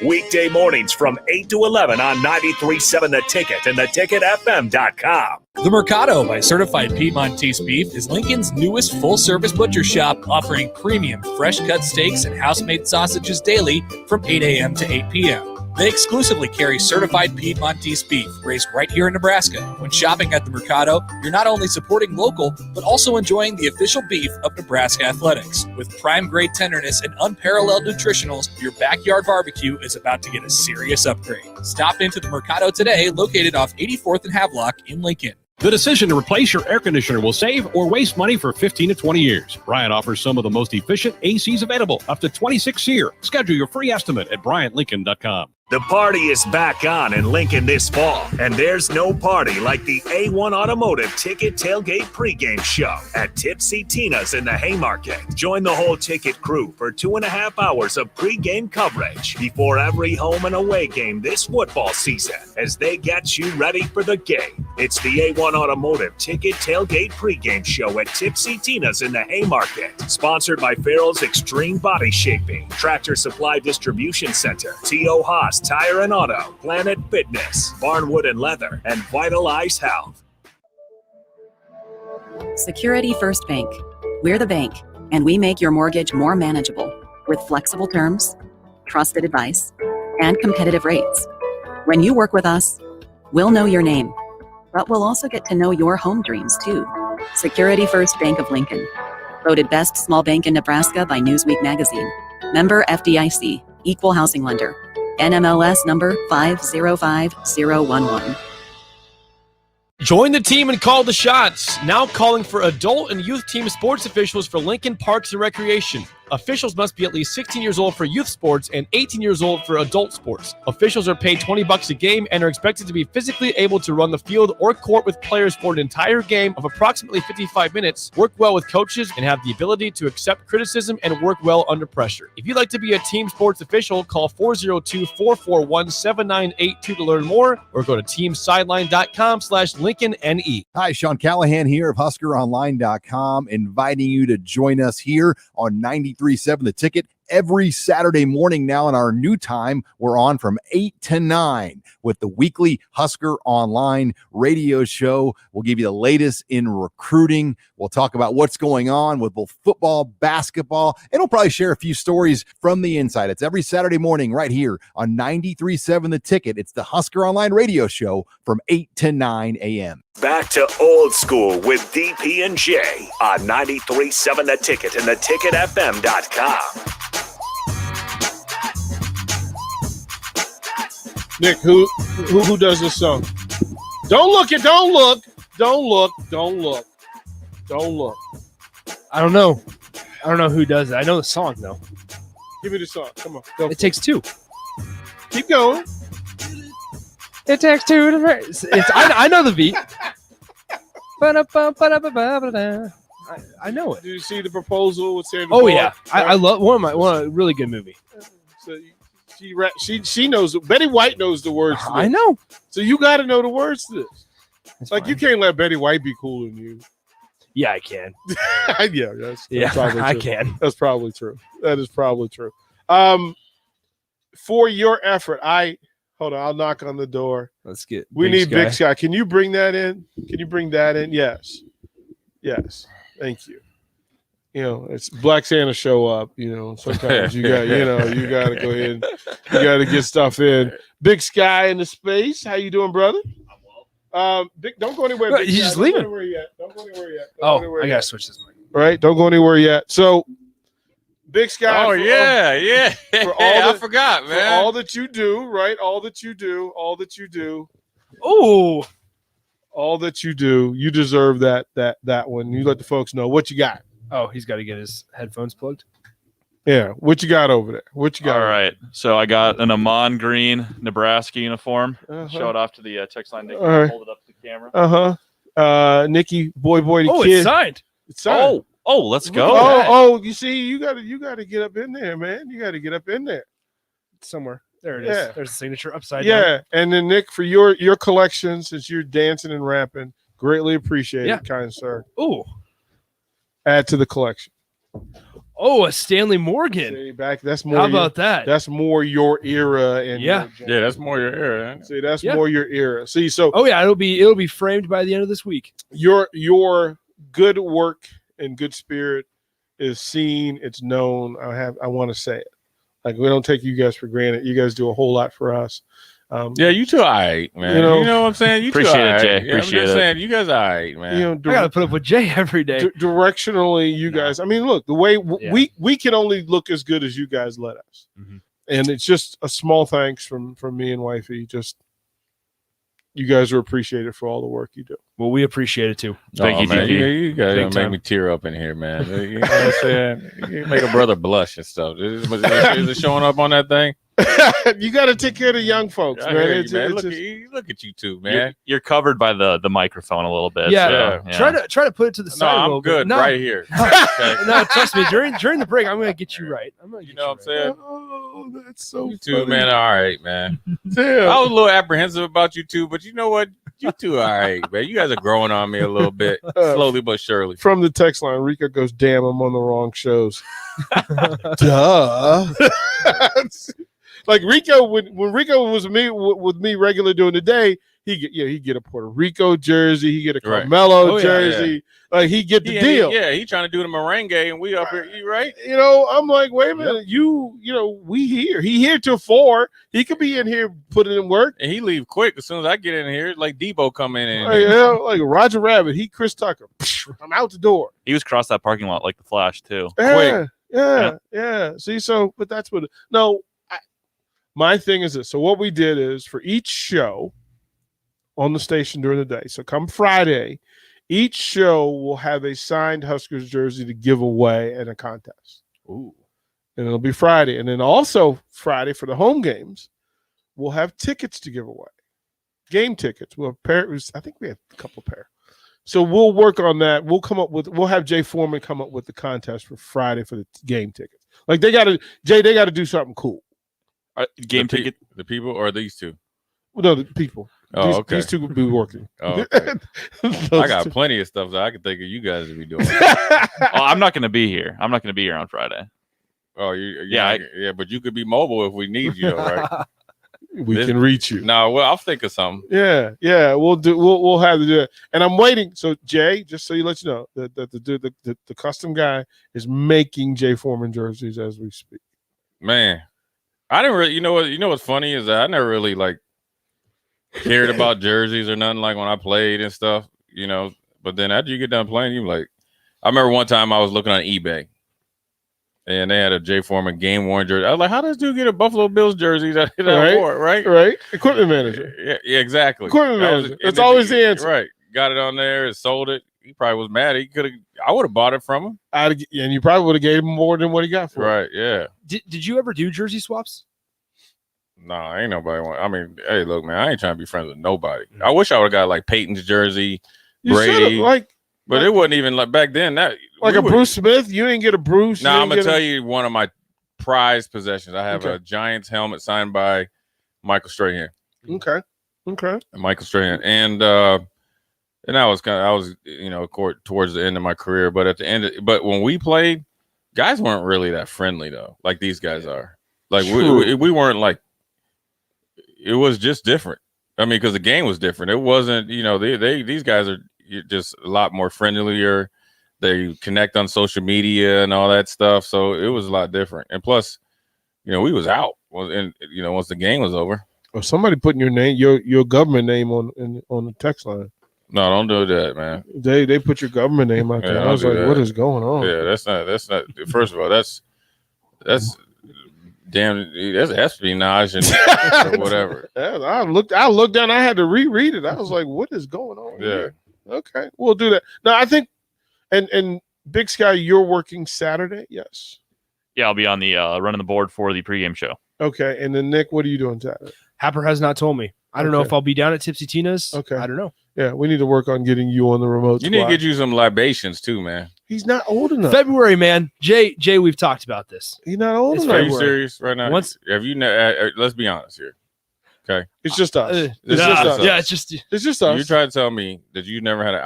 Weekday mornings from 8 to 11 on 93.7 The Ticket and theticketfm.com. The Mercado by Certified Piedmontese Beef is Lincoln's newest full-service butcher shop, offering premium fresh-cut steaks and house-made sausages daily from 8 a.m. to 8 p.m. They exclusively carry certified Piedmontese beef raised right here in Nebraska. When shopping at the Mercado, you're not only supporting local, but also enjoying the official beef of Nebraska Athletics. With prime-grade tenderness and unparalleled nutritionals, your backyard barbecue is about to get a serious upgrade. Stop into the Mercado today, located off 84th and Havelock in Lincoln. The decision to replace your air conditioner will save or waste money for 15 to 20 years. Bryant offers some of the most efficient ACs available, up to 26 year. Schedule your free estimate at BryantLincoln.com. The party is back on in Lincoln this fall, and there's no party like the A1 Automotive Ticket Tailgate pregame show at Tipsy Tina's in the Haymarket. Join the whole Ticket crew for 2.5 hours of pregame coverage before every home and away game this football season as they get you ready for the game. It's the A1 Automotive Ticket Tailgate pregame show at Tipsy Tina's in the Haymarket. Sponsored by Farrell's Extreme Body Shaping, Tractor Supply Distribution Center, T.O. Haas Tire and Auto, Planet Fitness, Barnwood and Leather, and Vitalize Health. Security First Bank. We're the bank, and we make your mortgage more manageable with flexible terms, trusted advice, and competitive rates. When you work with us, we'll know your name, but we'll also get to know your home dreams too. Security First Bank of Lincoln. Voted Best Small Bank in Nebraska by Newsweek magazine. Member FDIC. Equal housing lender. NMLS number 505011. Join the team and call the shots. Now calling for adult and youth team sports officials for Lincoln Parks and Recreation. Officials must be at least 16 years old for youth sports and 18 years old for adult sports. Officials are paid $20 a game and are expected to be physically able to run the field or court with players for an entire game of approximately 55 minutes, work well with coaches, and have the ability to accept criticism and work well under pressure. If you'd like to be a team sports official, call 402-441-7982 to learn more, or go to teamsideline.com/LincolnNE. Hi, Sean Callahan here of HuskerOnline.com, inviting you to join us here on 93.7 The Ticket every Saturday morning now in our new time. We're on from 8 to 9 with the weekly Husker Online radio show. We'll give you the latest in recruiting. We'll talk about what's going on with both football, basketball, and we'll probably share a few stories from the inside. It's every Saturday morning right here on 93.7 The Ticket. It's the Husker Online radio show from 8 to 9 a.m. Back to old school with DP and J on 93.7 The Ticket and theticketfm.com. Nick, who does this song? Don't look. I don't know who does it. I know the song though. Give me the song. Come on. Go. It takes two. Keep going. It takes two to I know the beat. I know it. Did you see The Proposal with Sandra Oh Bullock? yeah, I love one of a really good movie. So she knows. Betty White knows the words to this. I know. So you got to know the words to this. That's like fine. You can't let Betty White be cooler than you. Yeah, I can. Yeah, that's probably I true. can. That's probably true. That is probably true. For your effort, hold on. I'll knock on the door. Let's get. We need Big Sky. Can you bring that in? Yes. Thank you. You know, it's Black Santa show up. You know, sometimes you got to go ahead. You got to get stuff in. Big Sky in the space. How you doing, brother? Dick, don't go anywhere. What, Big he's guy. just Don't leaving? Go anywhere yet. Don't go anywhere yet. Don't go Oh, anywhere I yet. gotta switch this mic. All right, don't go anywhere yet. So, Big Sky. Oh for, yeah. For all I forgot, for man. all that you do, right? All that you do. Oh, all that you do. You deserve that one. You let the folks know what you got. oh, he's got to get his headphones plugged. Yeah, what you got over there? What you got? All right. So I got an Amon Green Nebraska uniform. Uh-huh. Show it off to the text line. Nick, All right. hold it up to the camera. Nikki, boy, the Oh, kid. it's signed. It's signed. Oh, let's go. Oh, you see, you gotta get up in there, man. You gotta get up in there. Somewhere. There it is. Yeah. There's the signature upside Yeah, down. and then Nick, for your collection, since you're dancing and rapping, greatly appreciated, Yeah. kind sir. Ooh. Add to the collection. Oh, a Stanley Morgan. See, back. That's more. How about that? That's more your era. And Yeah. Yeah, that's more your era. See, that's Yeah. more your era. See, so Oh yeah, it'll be framed by the end of this week. your good work and good spirit is seen. It's known. I want to say it. Like, we don't take you guys for granted. You guys do a whole lot for us. Yeah, you two all right, man. You know- what I'm saying? You two Appreciate all it, right. Jay. Yeah, I'm Appreciate just it. saying, you guys all right, man. You know, I gotta put up with Jay every day. Directionally, you guys. I mean, look, the way Yeah. we can only look as good as you guys let us, and it's just a small thanks from me and wifey. Just you guys are appreciated for all the work you do. Well, we appreciate it too. Thank you, man. GP. You guys Big make time. me tear up in here, man. You know what I'm saying? You make a brother blush and stuff. Is it showing up on that thing? You got to take care of the young folks, I man. hear you, It's- man. it's Look, just- look at you two, man. You're covered by the microphone a little bit. Yeah. so, Try to put it to the No, side a I'm little good bit. No, right here. Okay. no, trust me. During the break, I'm gonna get you right. I'm gonna get You know what I'm saying? Oh, that's so You two, funny. man, all right, man. Damn. I was a little apprehensive about you two, but you know what? You two, all right, man. You guys are growing on me a little bit, slowly but surely. From the text line, Rico goes, "Damn, I'm on the wrong shows." Duh. Like Rico, when Rico was with me regular during the day, he get a Puerto Rico jersey, he get a Right. Carmelo Oh, yeah, jersey, like he get the deal. He trying to do the merengue, and we up here, you right? You know, I'm like, wait a minute, you know, we here. He here till 4. He could be in here putting in work. And he leave quick as soon as I get in here. Like Debo come in and Like, yeah, like Roger Rabbit, he Chris Tucker. I'm out the door. He was across that parking lot like the Flash too. Yeah. See, so, but that's what. No, my thing is this. So what we did is for each show on the station during the day. So come Friday, each show will have a signed Huskers jersey to give away in a contest. Ooh. And it'll be Friday, and then also Friday for the home games, we'll have tickets to give away. Game tickets. We'll have I think we have a couple pair. So we'll work on that. We'll have Jay Foreman come up with the contest for Friday for the game tickets. Like they gotta do something cool. Game ticket. The people or these two? No, the people. Oh, these, okay. These two will be working. Oh, okay. Those I got two. plenty of stuff that I can think of you guys to be doing. Oh, I'm not going to be here. I'm not going to be here on Friday. Oh, you're Yeah, yeah, but you could be mobile if we need you, though, right? We can reach you. No, well, I'll think of something. Yeah. We'll have to do it. And I'm waiting. So Jay, just so you know, that the custom guy is making Jay Foreman jerseys as we speak. Man, I didn't really. You know what's funny is that I never really like cared about jerseys or nothing like when I played and stuff. You know, but then after you get done playing, you like. I remember one time I was looking on eBay. And they had a Jay Foreman game worn jersey. I was like, how does this dude get a Buffalo Bills jersey that I wore, right? Right. Equipment manager. Yeah, exactly. Equipment That was- manager. and That's then always the answer. Right. Got it on there and sold it. He probably was mad. I would have bought it from him. And you probably would have gave him more than what he got for it. Right, yeah. Did you ever do jersey swaps? No, ain't nobody want. I mean, hey, look, man, I ain't trying to be friends with nobody. I wish I would have got like Peyton's jersey, You should've, Brady, but it wasn't even like back then. That Like we a would- Bruce Smith. You didn't get a Bruce. Now I'm you gonna didn't tell get you one of my prized possessions. I have Okay. a Giants helmet signed by Michael Strahan. Okay. Michael Strahan, and I was towards the end of my career, but at the end, but when we played, guys weren't really that friendly though, like these guys are. Like we weren't like. It was just different. I mean, because the game was different. It wasn't, these guys are just a lot more friendlier. They connect on social media and all that stuff, so it was a lot different. And plus, we was out, and once the game was over. Or somebody putting your name, your government name on the text line. No, don't do that, man. They put your government name out there. Yeah, I was don't like, do what that. is going on? Yeah, that's not. First of all, that's damn. That's espionage and or whatever. Yeah, I looked down. I had to reread it. I was like, what is going on here? Okay, we'll do that. No, I think, and Big Sky, you're working Saturday. Yes. Yeah, I'll be on the running the board for the pregame show. Okay, and then Nick, what are you doing Saturday? Happer has not told me. I don't know if I'll be down at Tipsy Tina's. Okay. I don't know. Yeah, we need to work on getting you on the remote. You need to squad. get you some libations too, man. He's not old enough. February, man. Jay, we've talked about this. He's not old Are enough. you serious right now? Once- Have you? Let's be honest here. Okay, It's just us. It's It's just just us. us. Yeah, it's just It's just us. You try to tell me that you never had an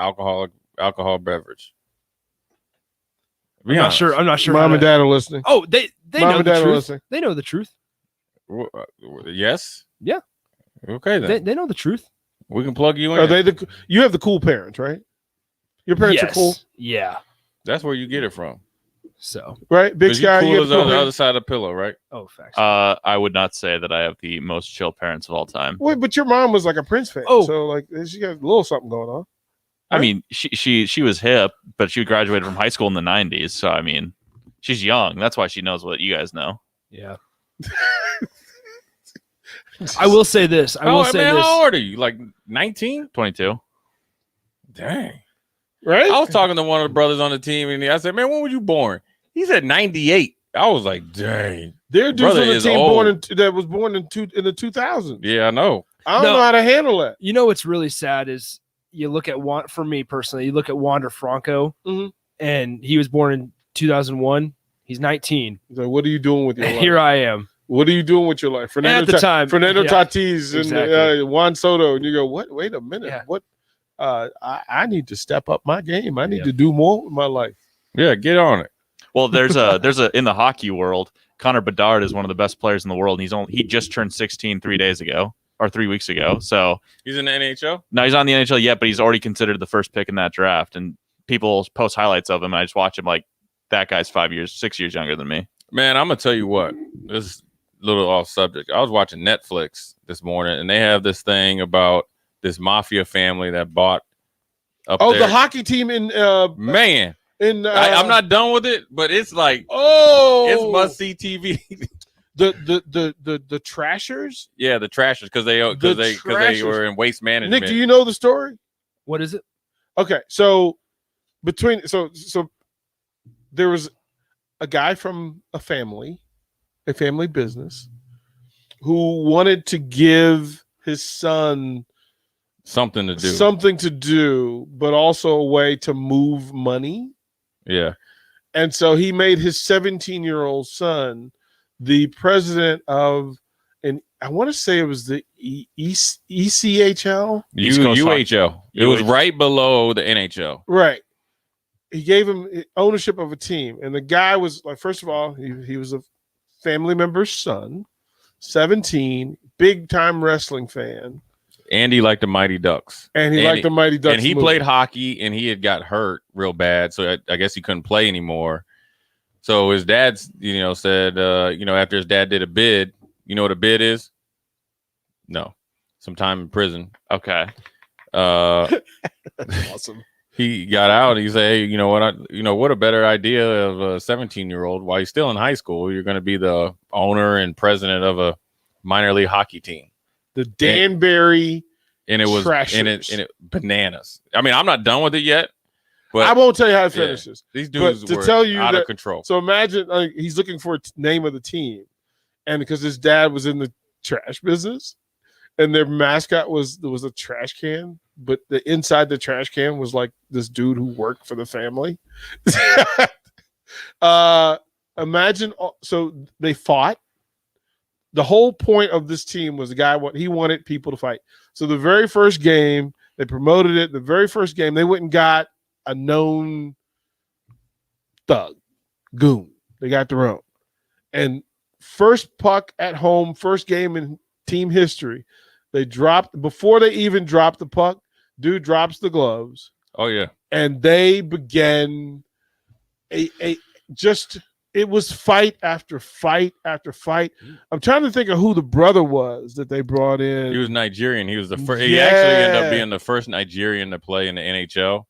alcohol beverage. Be I'm not honest. sure. I'm not sure. Mom how and to- dad are listening. Oh, they Mom know and the dad are truth. listening. They know the truth. Yes. Yeah. Okay then. They know the truth. We can plug you in. Are they you have the cool parents, right? Your parents are Yes. cool, Yeah. That's where you get it from. So. right? Big 'Cause you Sky, cool you as have on cool the other parents? side of the pillow, right? Oh, facts. I would not say that I have the most chill parents of all time. Wait, but your mom was like a Prince fan, Oh. so like she got a little something going on. I mean, she was hip, but she graduated from high school in the 90s. So, I mean, she's young. That's why she knows what you guys know. Yeah. I will say this. I will say man, this. how old are you? Like 19? 22. Dang. Right? I was talking to one of the brothers on the team, and I said, "Man, when were you born?" He said 98. I was like, "Dang." There are dudes Brother on the is team old. that was born in the 2000s. Yeah, I know. I don't No. know how to handle that. You know what's really sad is you look at for me personally, you look at Wander Franco, Mhm. and he was born in 2001. He's 19. He's like, what are you doing with your life? Here I am. What are you doing with your life? At the time, Fernando yeah, Tatis and exactly. Juan Soto, and you go, what? Wait a minute. Yeah. What? I need to step up my game. I need to do more with my life. Yeah, get on it. Well, there's a in the hockey world, Connor Bedard is one of the best players in the world, and he just turned 16 3 days ago or 3 weeks ago. So He's in the NHL. no, he's on the NHL yet, but he's already considered the first pick in that draft. And people post highlights of him, and I just watch him like that guy's 6 years younger than me. Man, I'm gonna tell you what. This is a little off subject. I was watching Netflix this morning, and they have this thing about this mafia family that bought up Oh, there. the hockey team in Man, I'm not done with it, but it's like it's must see TV. the Trashers. Yeah, the Trashers because they Trashers. were in waste management. Nick, do you know the story? What is it? Okay, so so there was a guy from a family business, who wanted to give his son something to do, but also a way to move money. Yeah. And so he made his 17-year-old son the president of, and I want to say it was the ECHL. UHL. It was right below the NHL. Right. He gave him ownership of a team. And the guy was like, first of all, he was a family member's son, 17, big time wrestling fan. Andy liked the Mighty Ducks. And he liked the Mighty Ducks And he movie. played hockey, and he had got hurt real bad. So I guess he couldn't play anymore. So his dad, said, after his dad did a bid, you know what a bid is? No. Some time in prison. Okay. Awesome. He got out. He said, "Hey, you know what? What a better idea of a 17-year-old while he's still in high school. You're going to be the owner and president of a minor league hockey team, the Danbury, and it was Trashers. and it bananas. I mean, I'm not done with it yet, but I won't tell you how it yeah, finishes. these dudes but to were tell you out that, of control. So imagine he's looking for a name of the team, and because his dad was in the trash business, and their mascot was a trash can, but the inside the trash can was like this dude who worked for the family. Imagine, so they fought. The whole point of this team was the guy he wanted people to fight. So the very first game, they promoted it. The very first game, they went and got a known thug, goon. They got their own. And first puck at home, first game in team history, they dropped, before they even dropped the puck, dude drops the gloves. Oh, yeah. And they began just it was fight after fight after fight. I'm trying to think of who the brother was that they brought in. He was Nigerian. He was the first. He actually ended up being the first Nigerian to play in the NHL.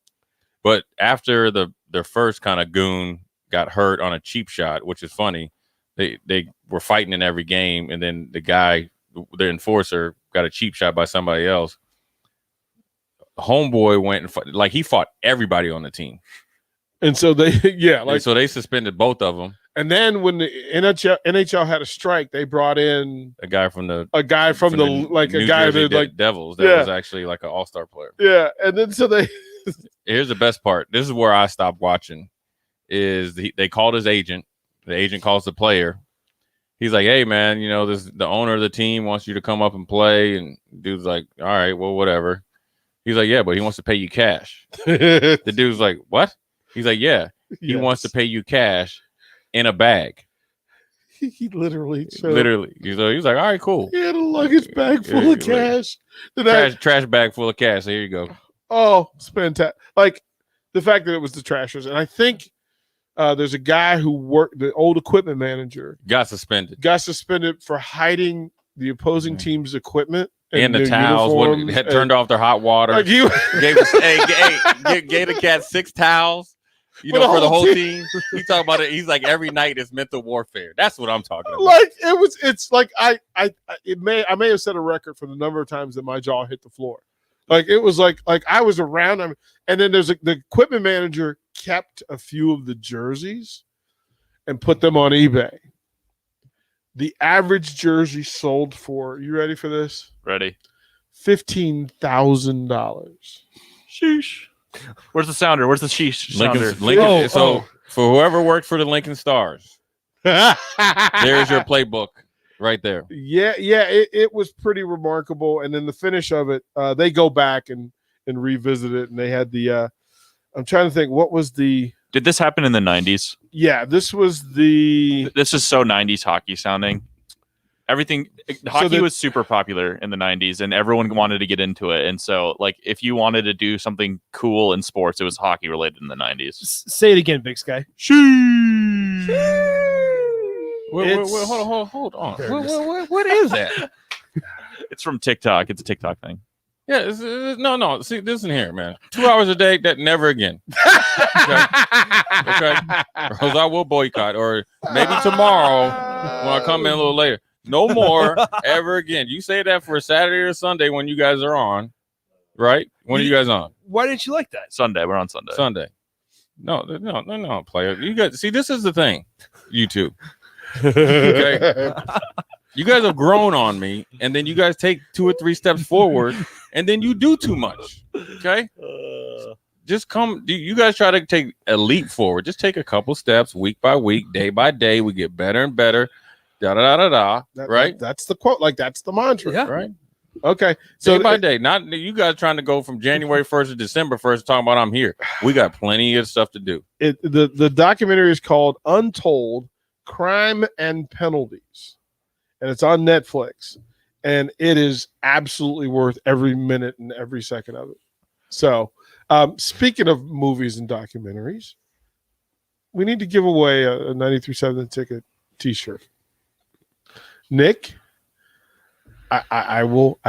But after their first kind of goon got hurt on a cheap shot, which is funny, they were fighting in every game, and then the enforcer, got a cheap shot by somebody else. Homeboy went and fought, he fought everybody on the team. And so so they suspended both of them. And then when the NHL had a strike, they brought in a guy from the New Jersey Devils that was actually like an all-star player. Yeah, and then so they. Here's the best part. This is where I stopped watching. They called his agent. The agent calls the player. He's like, "Hey man, the owner of the team wants you to come up and play." And dude's like, "All right, well, whatever." He's like, "Yeah, but he wants to pay you cash." The dude's like, "What?" He's like, "Yeah, he wants to pay you cash in a bag." He literally. He's like, "All right, cool." He had a luggage bag full of cash. Trash bag full of cash. There you go. Oh, it's fantastic! Like the fact that it was the Trashers, and I think there's a guy who worked, the old equipment manager, got suspended for hiding the opposing team's equipment and the towels. Had turned off their hot water. Like gave the cat 6 towels. For the whole team. He's talking about it. He's like, every night is mental warfare. That's what I'm talking about. Like it's like I may have set a record for the number of times that my jaw hit the floor. Like it was like I was around him, and then the equipment manager kept a few of the jerseys and put them on eBay. The average jersey sold for, you ready for this? Ready. $15,000. Sheesh. Where's the sounder? Where's the sheesh sounder? So for whoever worked for the Lincoln Stars, there's your playbook right there. Yeah, it was pretty remarkable. And then the finish of it, they go back and revisit it, and they had the I'm trying to think, what was the. Did this happen in the 90s? Yeah, this was the. This is so 90s hockey sounding. Hockey was super popular in the 90s, and everyone wanted to get into it. And so, if you wanted to do something cool in sports, it was hockey related in the 90s. Say it again, Big Sky. Hold on. What is that? It's from TikTok. It's a TikTok thing. Yeah, no. See, listen here, man. 2 hours a day, that never again. Okay? Or else I will boycott. Or maybe tomorrow when I come in a little later. No more ever again. You say that for a Saturday or Sunday when you guys are on, right? When are you guys on? Why didn't you like that? Sunday. We're on Sunday. No, player. You guys see, this is the thing. YouTube. Okay. You guys have grown on me, and then you guys take 2 or 3 steps forward, and then you do too much. Okay. Just come. You guys try to take a leap forward. Just take a couple steps, week by week, day by day. We get better and better. Right? That's the quote. That's the mantra. Yeah. Right. Okay. So day by day, not you guys trying to go from January 1st to December 1st talking about I'm here. We got plenty of stuff to do. The documentary is called Untold: Crime and Penalties, and it's on Netflix, and it is absolutely worth every minute and every second of it. So, speaking of movies and documentaries, we need to give away a 93.7 The Ticket T-shirt. Nick, I will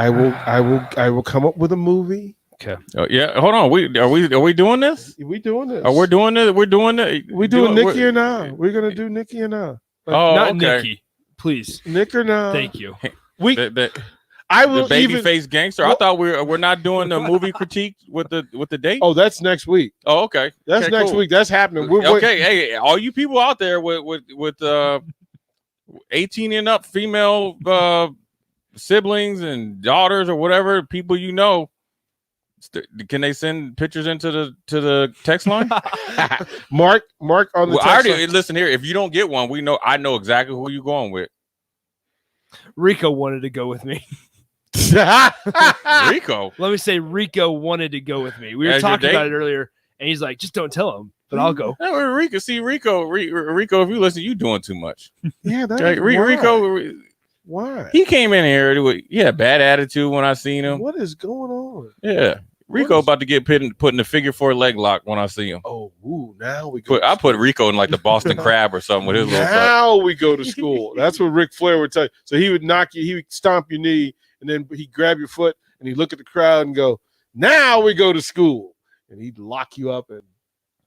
come up with a movie. Okay. Oh, yeah. Hold on. Are we doing this? We doing this? We're doing it. We're doing it. We doing Nikki or nah? We're gonna do Nikki or nah? Not okay. Nikki, please. Nick or nah? Thank you. I will the babyface gangster. I thought we're not doing the movie critique with the date. Oh, that's next week. Oh, okay. That's okay, next cool. week. That's happening. Okay. Hey, all you people out there with 18 and up female siblings and daughters or whatever people can they send pictures into the text line? Mark on the text line. Listen here. If you don't get one, I know exactly who you're going with. Rico wanted to go with me. Rico. Let me say Rico wanted to go with me. We were talking about it earlier, and he's like, just don't tell him, but I'll go. Rico, if you listen, you doing too much. Yeah, that's right. Rico. Why? He came in here. He had bad attitude when I seen him. What is going on? Yeah. Rico about to get put in the figure 4 leg lock when I see him. Oh, now we go. I put Rico in like the Boston Crab or something with his little son. Now we go to school. That's what Ric Flair would tell you. So he would knock you, he would stomp your knee, and then he'd grab your foot and he'd look at the crowd and go, "Now we go to school." And he'd lock you up and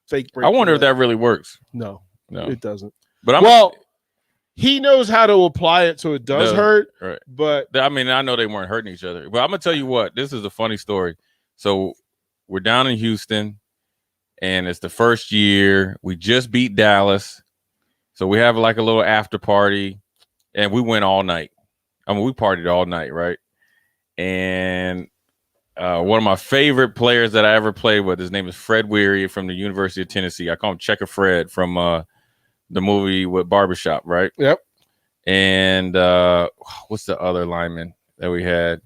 fake break. I wonder if that really works. No, No. it doesn't. But he knows how to apply it so it does hurt. Right. But I mean, I know they weren't hurting each other. But I'm gonna tell you what, this is a funny story. So we're down in Houston, and it's the first year. We just beat Dallas. So we have like a little after party, and we went all night. I mean, we partied all night, right? And one of my favorite players that I ever played with, his name is Fred Weary from the University of Tennessee. I call him Checker Fred from the movie with Barbershop, right? Yep. And what's the other lineman that we had?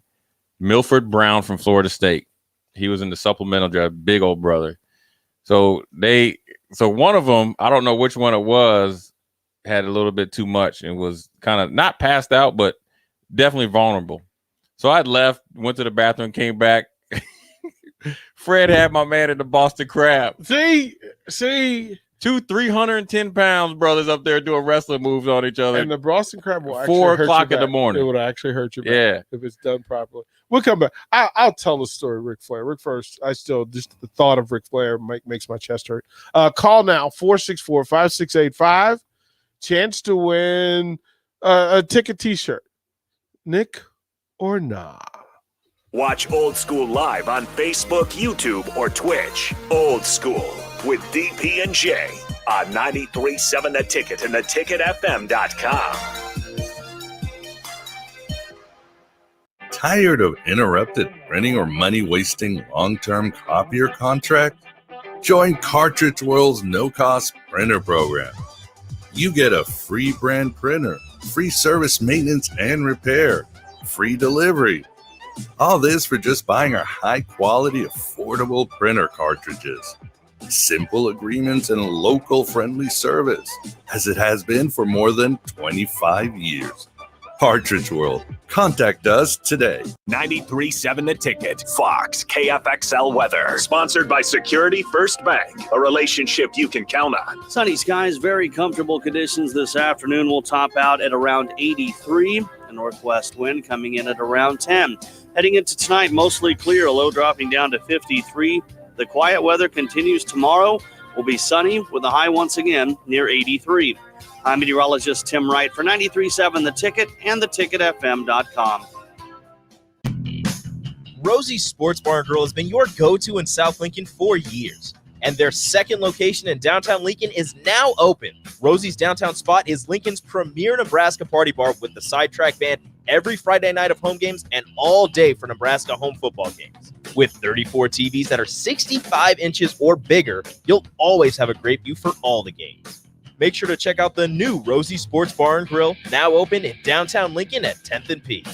Milford Brown from Florida State. He was in the supplemental draft, big old brother. So one of them, I don't know which one it was, had a little bit too much and was kind of not passed out, but definitely vulnerable. So I left, went to the bathroom, came back. Fred had my man in the Boston Crab. See, two 310 pounds brothers up there doing wrestling moves on each other. And the Boston Crab will actually 4 hurt o'clock your in the back. morning. It would actually hurt your back Yeah. if it's done properly. We'll come back. I'll tell the story of Ric Flair. Ric Flair, I still, just the thought of Ric Flair makes my chest hurt. Call now, 464-5685. Chance to win a ticket t-shirt. Nick or nah? Watch Old School live on Facebook, YouTube, or Twitch. Old School with DP and J on 93.7 The Ticket and theticketfm.com. Tired of interrupted printing or money-wasting long-term copier contract? Join Cartridge World's no-cost printer program. You get a free brand printer, free service maintenance and repair, free delivery. All this for just buying our high-quality, affordable printer cartridges. Simple agreements and local friendly service, as it has been for more than 25 years. Cartridge World. Contact us today. 93.7 The Ticket. Fox KFXL weather. Sponsored by Security First Bank. A relationship you can count on. Sunny skies, very comfortable conditions this afternoon. Will top out at around 83. A northwest wind coming in at around 10. Heading into tonight, mostly clear. A low dropping down to 53. The quiet weather continues tomorrow. Will be sunny with a high once again near 83. I'm meteorologist Tim Wright for 93.7 The Ticket and theticketfm.com. Rosie's Sports Bar and Grill has been your go-to in South Lincoln for years, and their second location in downtown Lincoln is now open. Rosie's downtown spot is Lincoln's premier Nebraska party bar with the Sidetrack Band every Friday night of home games and all day for Nebraska home football games. With 34 TVs that are 65 inches or bigger, you'll always have a great view for all the games. Make sure to check out the new Rosie Sports Bar and Grill, now open in downtown Lincoln at 10th and P.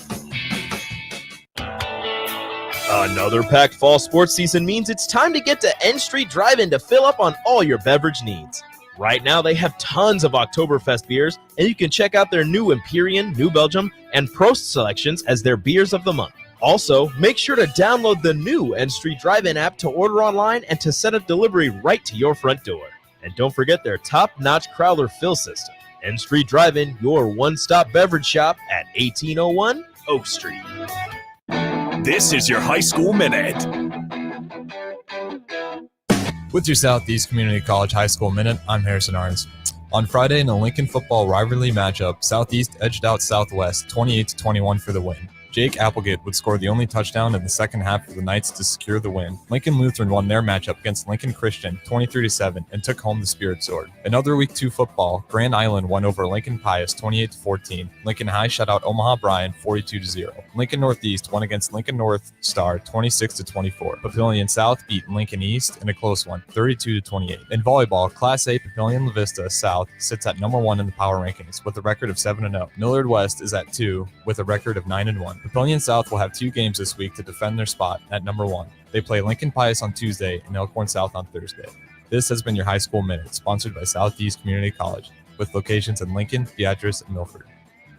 Another packed fall sports season means it's time to get to N Street Drive-In to fill up on all your beverage needs. Right now, they have tons of Oktoberfest beers, and you can check out their new Empyrean, New Belgium, and Prost selections as their beers of the month. Also, make sure to download the new N Street Drive-In app to order online and to set up delivery right to your front door. And don't forget their top-notch Crowler fill system. N Street Drive-In, your one-stop beverage shop at 1801 Oak Street. This is your High School Minute. With your Southeast Community College High School Minute, I'm Harrison Arns. On Friday in a Lincoln football rivalry matchup, Southeast edged out Southwest 28-21 for the win. Jake Applegate would score the only touchdown in the second half for the Knights to secure the win. Lincoln Lutheran won their matchup against Lincoln Christian 23-7 and took home the Spirit Sword. In other Week 2 football, Grand Island won over Lincoln Pius 28-14. Lincoln High shut out Omaha Bryan 42-0. Lincoln Northeast won against Lincoln North Star 26-24. Papillion South beat Lincoln East in a close one 32-28. In volleyball, Class A Papillion La Vista South sits at number 1 in the power rankings with a record of 7-0. Millard West is at 2 with a record of 9-1. Papillion South will have 2 games this week to defend their spot at number 1. They play Lincoln Pius on Tuesday and Elkhorn South on Thursday. This has been your High School Minute, sponsored by Southeast Community College, with locations in Lincoln, Beatrice, and Milford.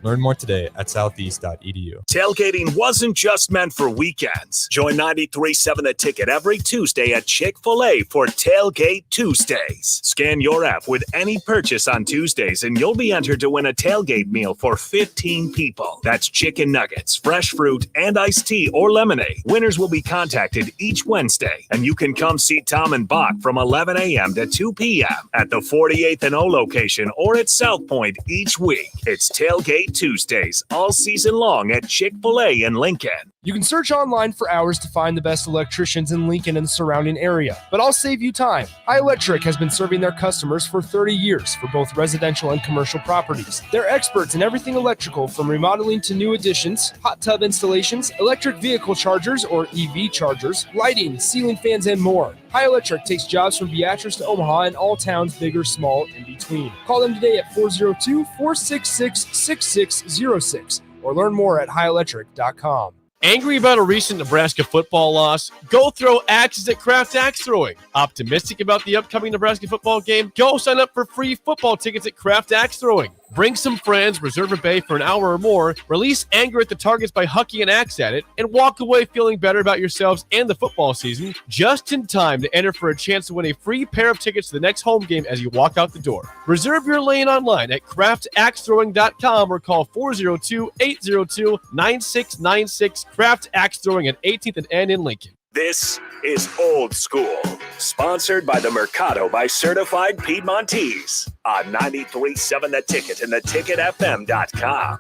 Learn more today at southeast.edu. Tailgating wasn't just meant for weekends. Join 93.7 The Ticket every Tuesday at Chick-fil-A for Tailgate Tuesdays. Scan your app with any purchase on Tuesdays and you'll be entered to win a tailgate meal for 15 people. That's chicken nuggets, fresh fruit, and iced tea or lemonade. Winners will be contacted each Wednesday, and you can come see Tom and Bach from 11 a.m. to 2 p.m. at the 48th and O location or at South Point each week. It's Tailgate Tuesdays all season long at Chick-fil-A in Lincoln. You can search online for hours to find the best electricians in Lincoln and the surrounding area, but I'll save you time. High Electric has been serving their customers for 30 years for both residential and commercial properties. They're experts in everything electrical, from remodeling to new additions, hot tub installations, electric vehicle chargers or EV chargers, lighting, ceiling fans, and more. High Electric takes jobs from Beatrice to Omaha and all towns, big or small, in between. Call them today at 402-466-6606 or learn more at highelectric.com. Angry about a recent Nebraska football loss? Go throw axes at Kraft Axe Throwing. Optimistic about the upcoming Nebraska football game? Go sign up for free football tickets at Kraft Axe Throwing. Bring some friends, reserve a bay for an hour or more, release anger at the targets by hucking an axe at it, and walk away feeling better about yourselves and the football season just in time to enter for a chance to win a free pair of tickets to the next home game as you walk out the door. Reserve your lane online at craftaxethrowing.com or call 402-802-9696. Kraft Axe Throwing at 18th and N in Lincoln. This is Old School, sponsored by the Mercado by Certified Piedmontese on 93.7 The Ticket and theticketfm.com.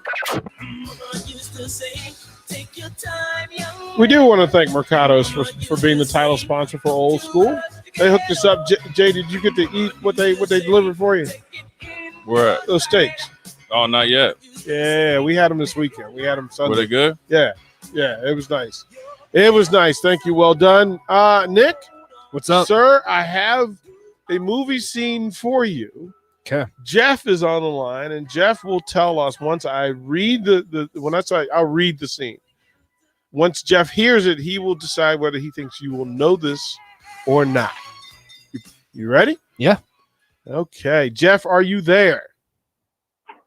We do want to thank Mercado's for being the title sponsor for Old School. They hooked us up. Jay, did you get to eat what they delivered for you? Where? Those steaks. Oh, not yet. Yeah, we had them this weekend. We had them Sunday. Were they good? Yeah, it was nice. It was nice. Thank you. Well done. Nick, what's up? Sir, I have a movie scene for you. Okay. Jeff is on the line, and Jeff will tell us once I read I'll read the scene. Once Jeff hears it, he will decide whether he thinks you will know this or not. You ready? Yeah. Okay. Jeff, are you there?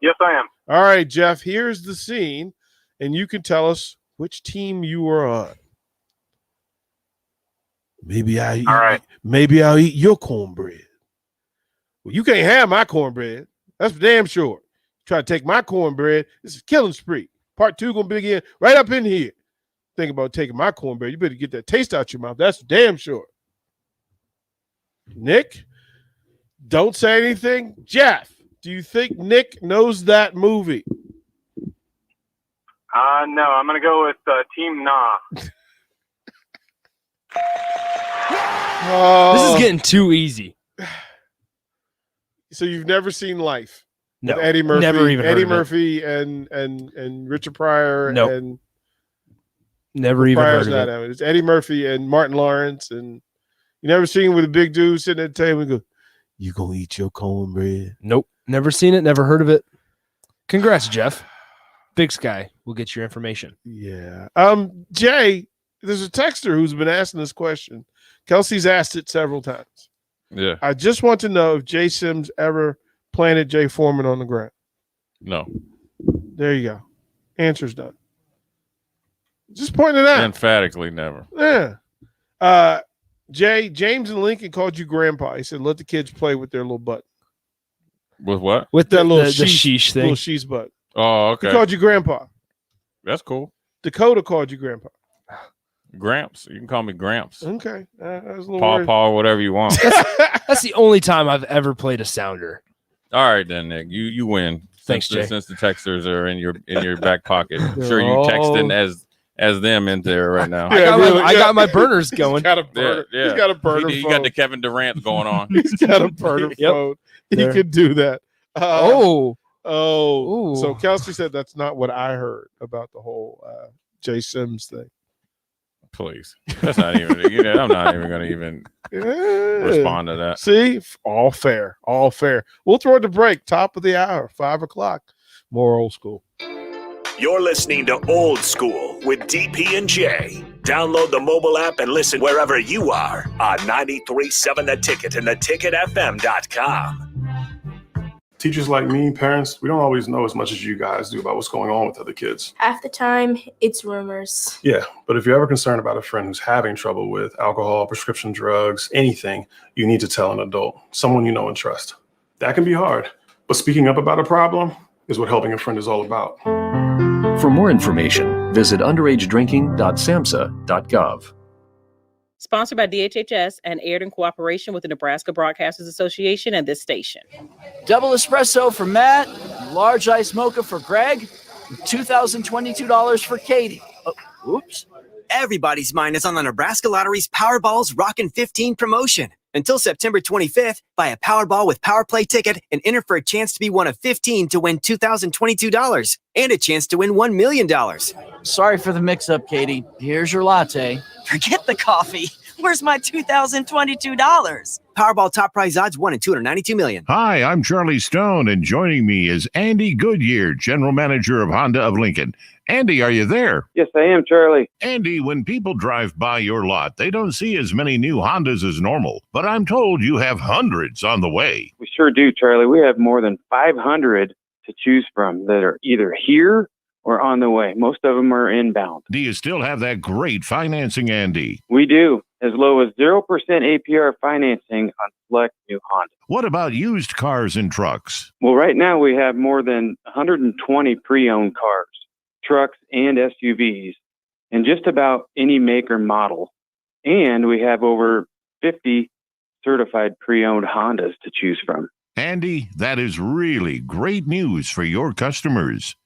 Yes, I am. All right, Jeff, here's the scene, and you can tell us which team you are on. Maybe I'll eat your cornbread. Well, you can't have my cornbread. That's for damn sure. Try to take my cornbread. This is killing spree. Part 2 gonna begin right up in here. Think about taking my cornbread. You better get that taste out your mouth. That's for damn sure. Nick, don't say anything. Jeff, do you think Nick knows that movie? No, I'm going to go with Team Nah. This is getting too easy. So you've never seen Life? No, with Eddie Murphy. never even heard Eddie of it. Murphy and Richard Pryor. Nope. And Never even Pryor's heard of not it. out. It's Eddie Murphy and Martin Lawrence. And you never seen with a big dude sitting at the table and go, "You gonna eat your cornbread?" Nope. Never seen it. Never heard of it. Congrats, Jeff. Big Sky will get your information. Yeah. Jay, there's a texter who's been asking this question. Kelsey's asked it several times. Yeah. I just want to know if Jay Sims ever planted Jay Foreman on the ground. No. There you go. Answer's done. Just pointing it out. Emphatically never. Yeah. Jay, James and Lincoln called you grandpa. He said, let the kids play with their little butt. With what? With that the little sheesh thing. Little sheesh butt. Oh, okay. He called you grandpa. That's cool. Dakota called you grandpa. Gramps. You can call me Gramps. Okay. I was a little Paw worried. Paw, whatever you want. That's the only time I've ever played a sounder. All right then, Nick. You win. Thanks, since, Jay. Since the texters are in your back pocket. I'm sure you texting as them in there right now. I got my burners going. He's got a burner. Yeah. He's got a burner He phone. got the Kevin Durant going on. He's got a burner phone. He There. could do that. Oh. So Kelsey said that's not what I heard about the whole Jay Sims thing. Please. That's not even I'm not even gonna even respond to that. See, all fair, all fair. We'll throw it to break. Top of the hour, 5:00. More Old School. You're listening to Old School with DP and J. Download the mobile app and listen wherever you are on 93.7 The Ticket and theticketfm.com. Teachers like me, parents, we don't always know as much as you guys do about what's going on with other kids. Half the time, it's rumors. Yeah, but if you're ever concerned about a friend who's having trouble with alcohol, prescription drugs, anything, you need to tell an adult, someone you know and trust. That can be hard, but speaking up about a problem is what helping a friend is all about. For more information, visit underagedrinking.samhsa.gov. Sponsored by DHHS and aired in cooperation with the Nebraska Broadcasters Association and this station. Double espresso for Matt, large ice mocha for Greg, $2,022 for Katie. Oh, oops. Everybody's mind is on the Nebraska Lottery's Powerball's Rockin' 15 promotion. Until September 25th, buy a Powerball with Power Play ticket and enter for a chance to be one of 15 to win $2,022 and a chance to win $1 million. Sorry for the mix-up, Katie. Here's your latte. Forget the coffee. Where's my $2,022? Powerball top prize odds 1 in 292 million. Hi, I'm Charlie Stone, and joining me is Andy Goodyear, General Manager of Honda of Lincoln. Andy, are you there? Yes, I am, Charlie. Andy, when people drive by your lot, they don't see as many new Hondas as normal, but I'm told you have hundreds on the way. We sure do, Charlie. We have more than 500 to choose from that are either here or on the way. Most of them are inbound. Do you still have that great financing, Andy? We do, as low as 0% APR financing on select new Honda. What about used cars and trucks? Well, right now we have more than 120 pre-owned cars, trucks, and SUVs, and just about any make or model. And we have over 50 certified pre-owned Hondas to choose from. Andy, that is really great news for your customers.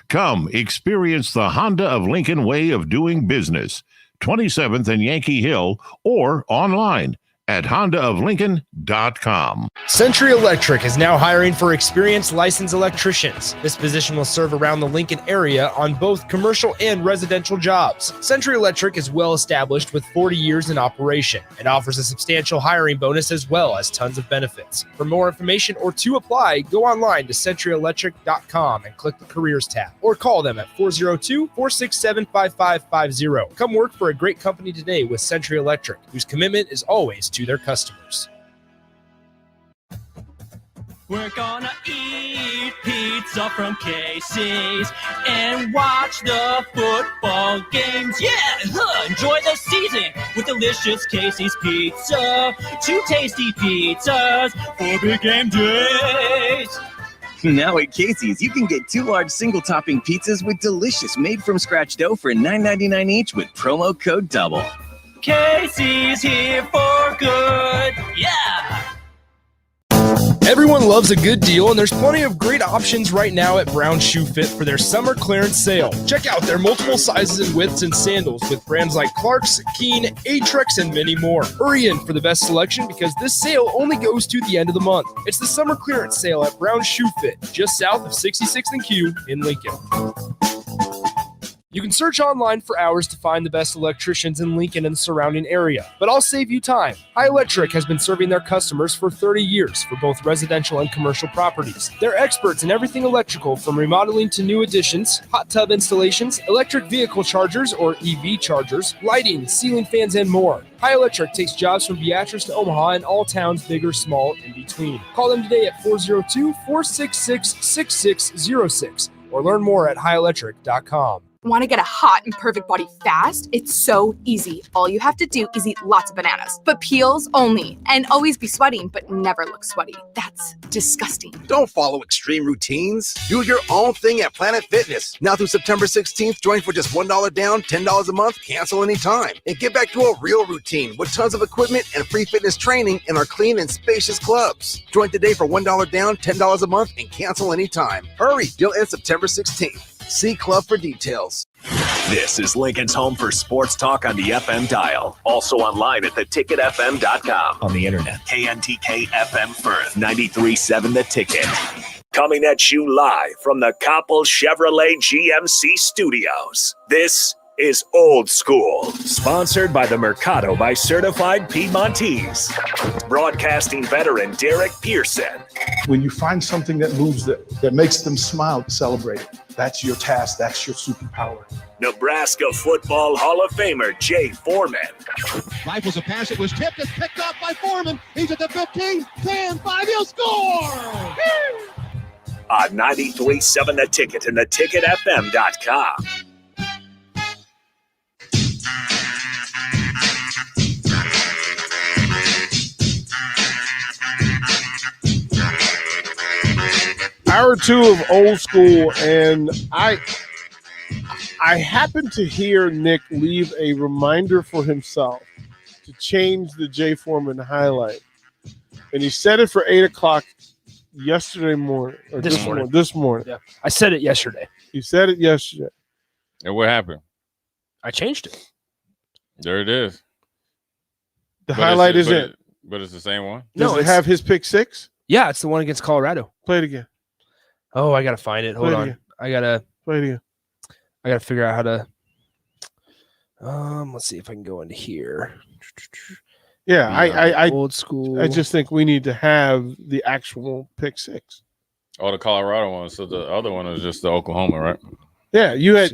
Come experience the Honda of Lincoln way of doing business. 27th and Yankee Hill, or online at hondaoflincoln.com. Century Electric is now hiring for experienced licensed electricians. This position will serve around the Lincoln area on both commercial and residential jobs. Century Electric is well established with 40 years in operation and offers a substantial hiring bonus as well as tons of benefits. For more information or to apply, go online to centuryelectric.com and click the careers tab or call them at 402-467-5550. Come work for a great company today with Century Electric, whose commitment is always to their customers. We're gonna eat pizza from Casey's and watch the football games. Yeah, enjoy the season with delicious Casey's pizza. 2 tasty pizzas for big game days. Now at Casey's, you can get 2 large single-topping pizzas with delicious made-from-scratch dough for $9.99 each with promo code DOUBLE. Casey's here for good. Yeah. Everyone loves a good deal, and there's plenty of great options right now at Brown Shoe Fit for their summer clearance sale. Check out their multiple sizes and widths and sandals with brands like Clark's, Keen, Atrex, and many more. Hurry in for the best selection because this sale only goes to the end of the month. It's the summer clearance sale at Brown Shoe Fit, just south of 66th and Q in Lincoln. You can search online for hours to find the best electricians in Lincoln and the surrounding area, but I'll save you time. High Electric has been serving their customers for 30 years for both residential and commercial properties. They're experts in everything electrical from remodeling to new additions, hot tub installations, electric vehicle chargers or EV chargers, lighting, ceiling fans, and more. High Electric takes jobs from Beatrice to Omaha and all towns big or small in between. Call them today at 402-466-6606 or learn more at highelectric.com. Want to get a hot and perfect body fast? It's so easy. All you have to do is eat lots of bananas, but peels only, and always be sweating, but never look sweaty. That's disgusting. Don't follow extreme routines. Do your own thing at Planet Fitness. Now through September 16th, join for just $1 down, $10 a month, cancel anytime, and get back to a real routine with tons of equipment and free fitness training in our clean and spacious clubs. Join today for $1 down, $10 a month, and cancel anytime. Hurry, deal ends September 16th. See Club for details. This is Lincoln's home for sports talk on the FM dial. Also online at theticketfm.com. On the internet. KNTK FM Firth, 93.7 The Ticket. Coming at you live from the Koppel Chevrolet GMC studios. This is Old School, sponsored by the Mercado by Certified Piedmontese. Broadcasting veteran Derek Pearson. When you find something that moves that makes them smile, celebrate it. That's your task. That's your superpower. Nebraska Football Hall of Famer Jay Foreman. Rifles a pass. It was tipped. It's picked off by Foreman. He's at the 15, 10, 5. He'll score! on 93.7 The Ticket and theticketfm.com. Hour 2 of Old School, and I happened to hear Nick leave a reminder for himself to change the Jay Foreman highlight, and he said it for 8 o'clock yesterday morning. Or This morning. This morning. Yeah, I said it yesterday. He said it yesterday. And what happened? I changed it. There it is. The highlight is it. But it's the same one? Does it have his pick six? Yeah, it's the one against Colorado. Play it again. Oh, I gotta find it. Hold Play it on. again. I gotta Play it again. I gotta figure out how to. Let's see if I can go into here. Yeah, I old school. I just think we need to have the actual pick six. Oh, the Colorado one. So the other one is just the Oklahoma, right? Yeah, you had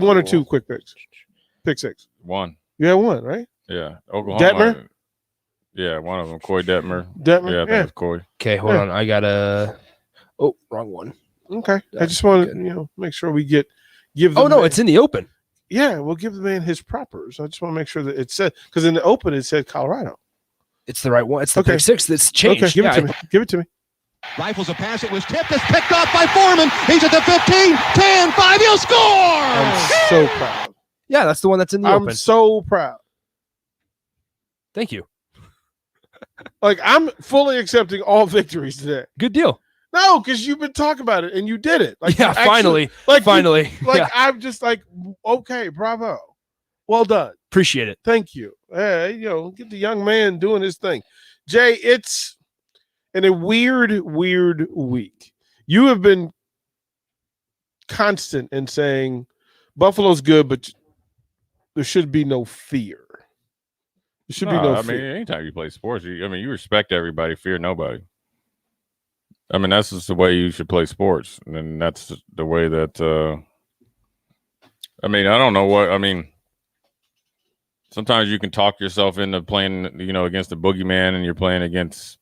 one or two quick picks. Pick six. One. You had one, right? Yeah. Oklahoma. Detmer? Yeah, one of them. Coy Detmer. Detmer, Yeah, I think yeah. it's Coy. Okay, hold on. I gotta. Oh, wrong one. Okay. I just want to make sure we give the Oh no, man- it's in the open. Yeah, we'll give the man his propers. I just want to make sure that it said, because in the open it said Colorado. It's the right one. It's the Okay. pick six that's changed. Okay, give Yeah, it to me. Give it to me. Rifles a pass. It was tipped. It's picked off by Foreman. He's at the 15, 10, 5. He'll score. I'm so proud. Yeah, that's the one that's in the I'm open. so proud. Thank you. Like, I'm fully accepting all victories today. Good deal. No, because you've been talking about it and you did it. Like, Yeah, you actually- finally. Like, Finally. Like, Yeah. I'm just like, okay, bravo. Well done. Appreciate it. Thank you. Get the young man doing his thing. Jay, it's in a weird week. You have been constant in saying Buffalo's good, but there should be no fear. There should be no I fear. mean, anytime you play sports, you respect everybody, fear nobody. I mean, that's just the way you should play sports. And that's the way that, I mean, I don't know what, I mean, sometimes you can talk yourself into playing, against the boogeyman and you're playing against,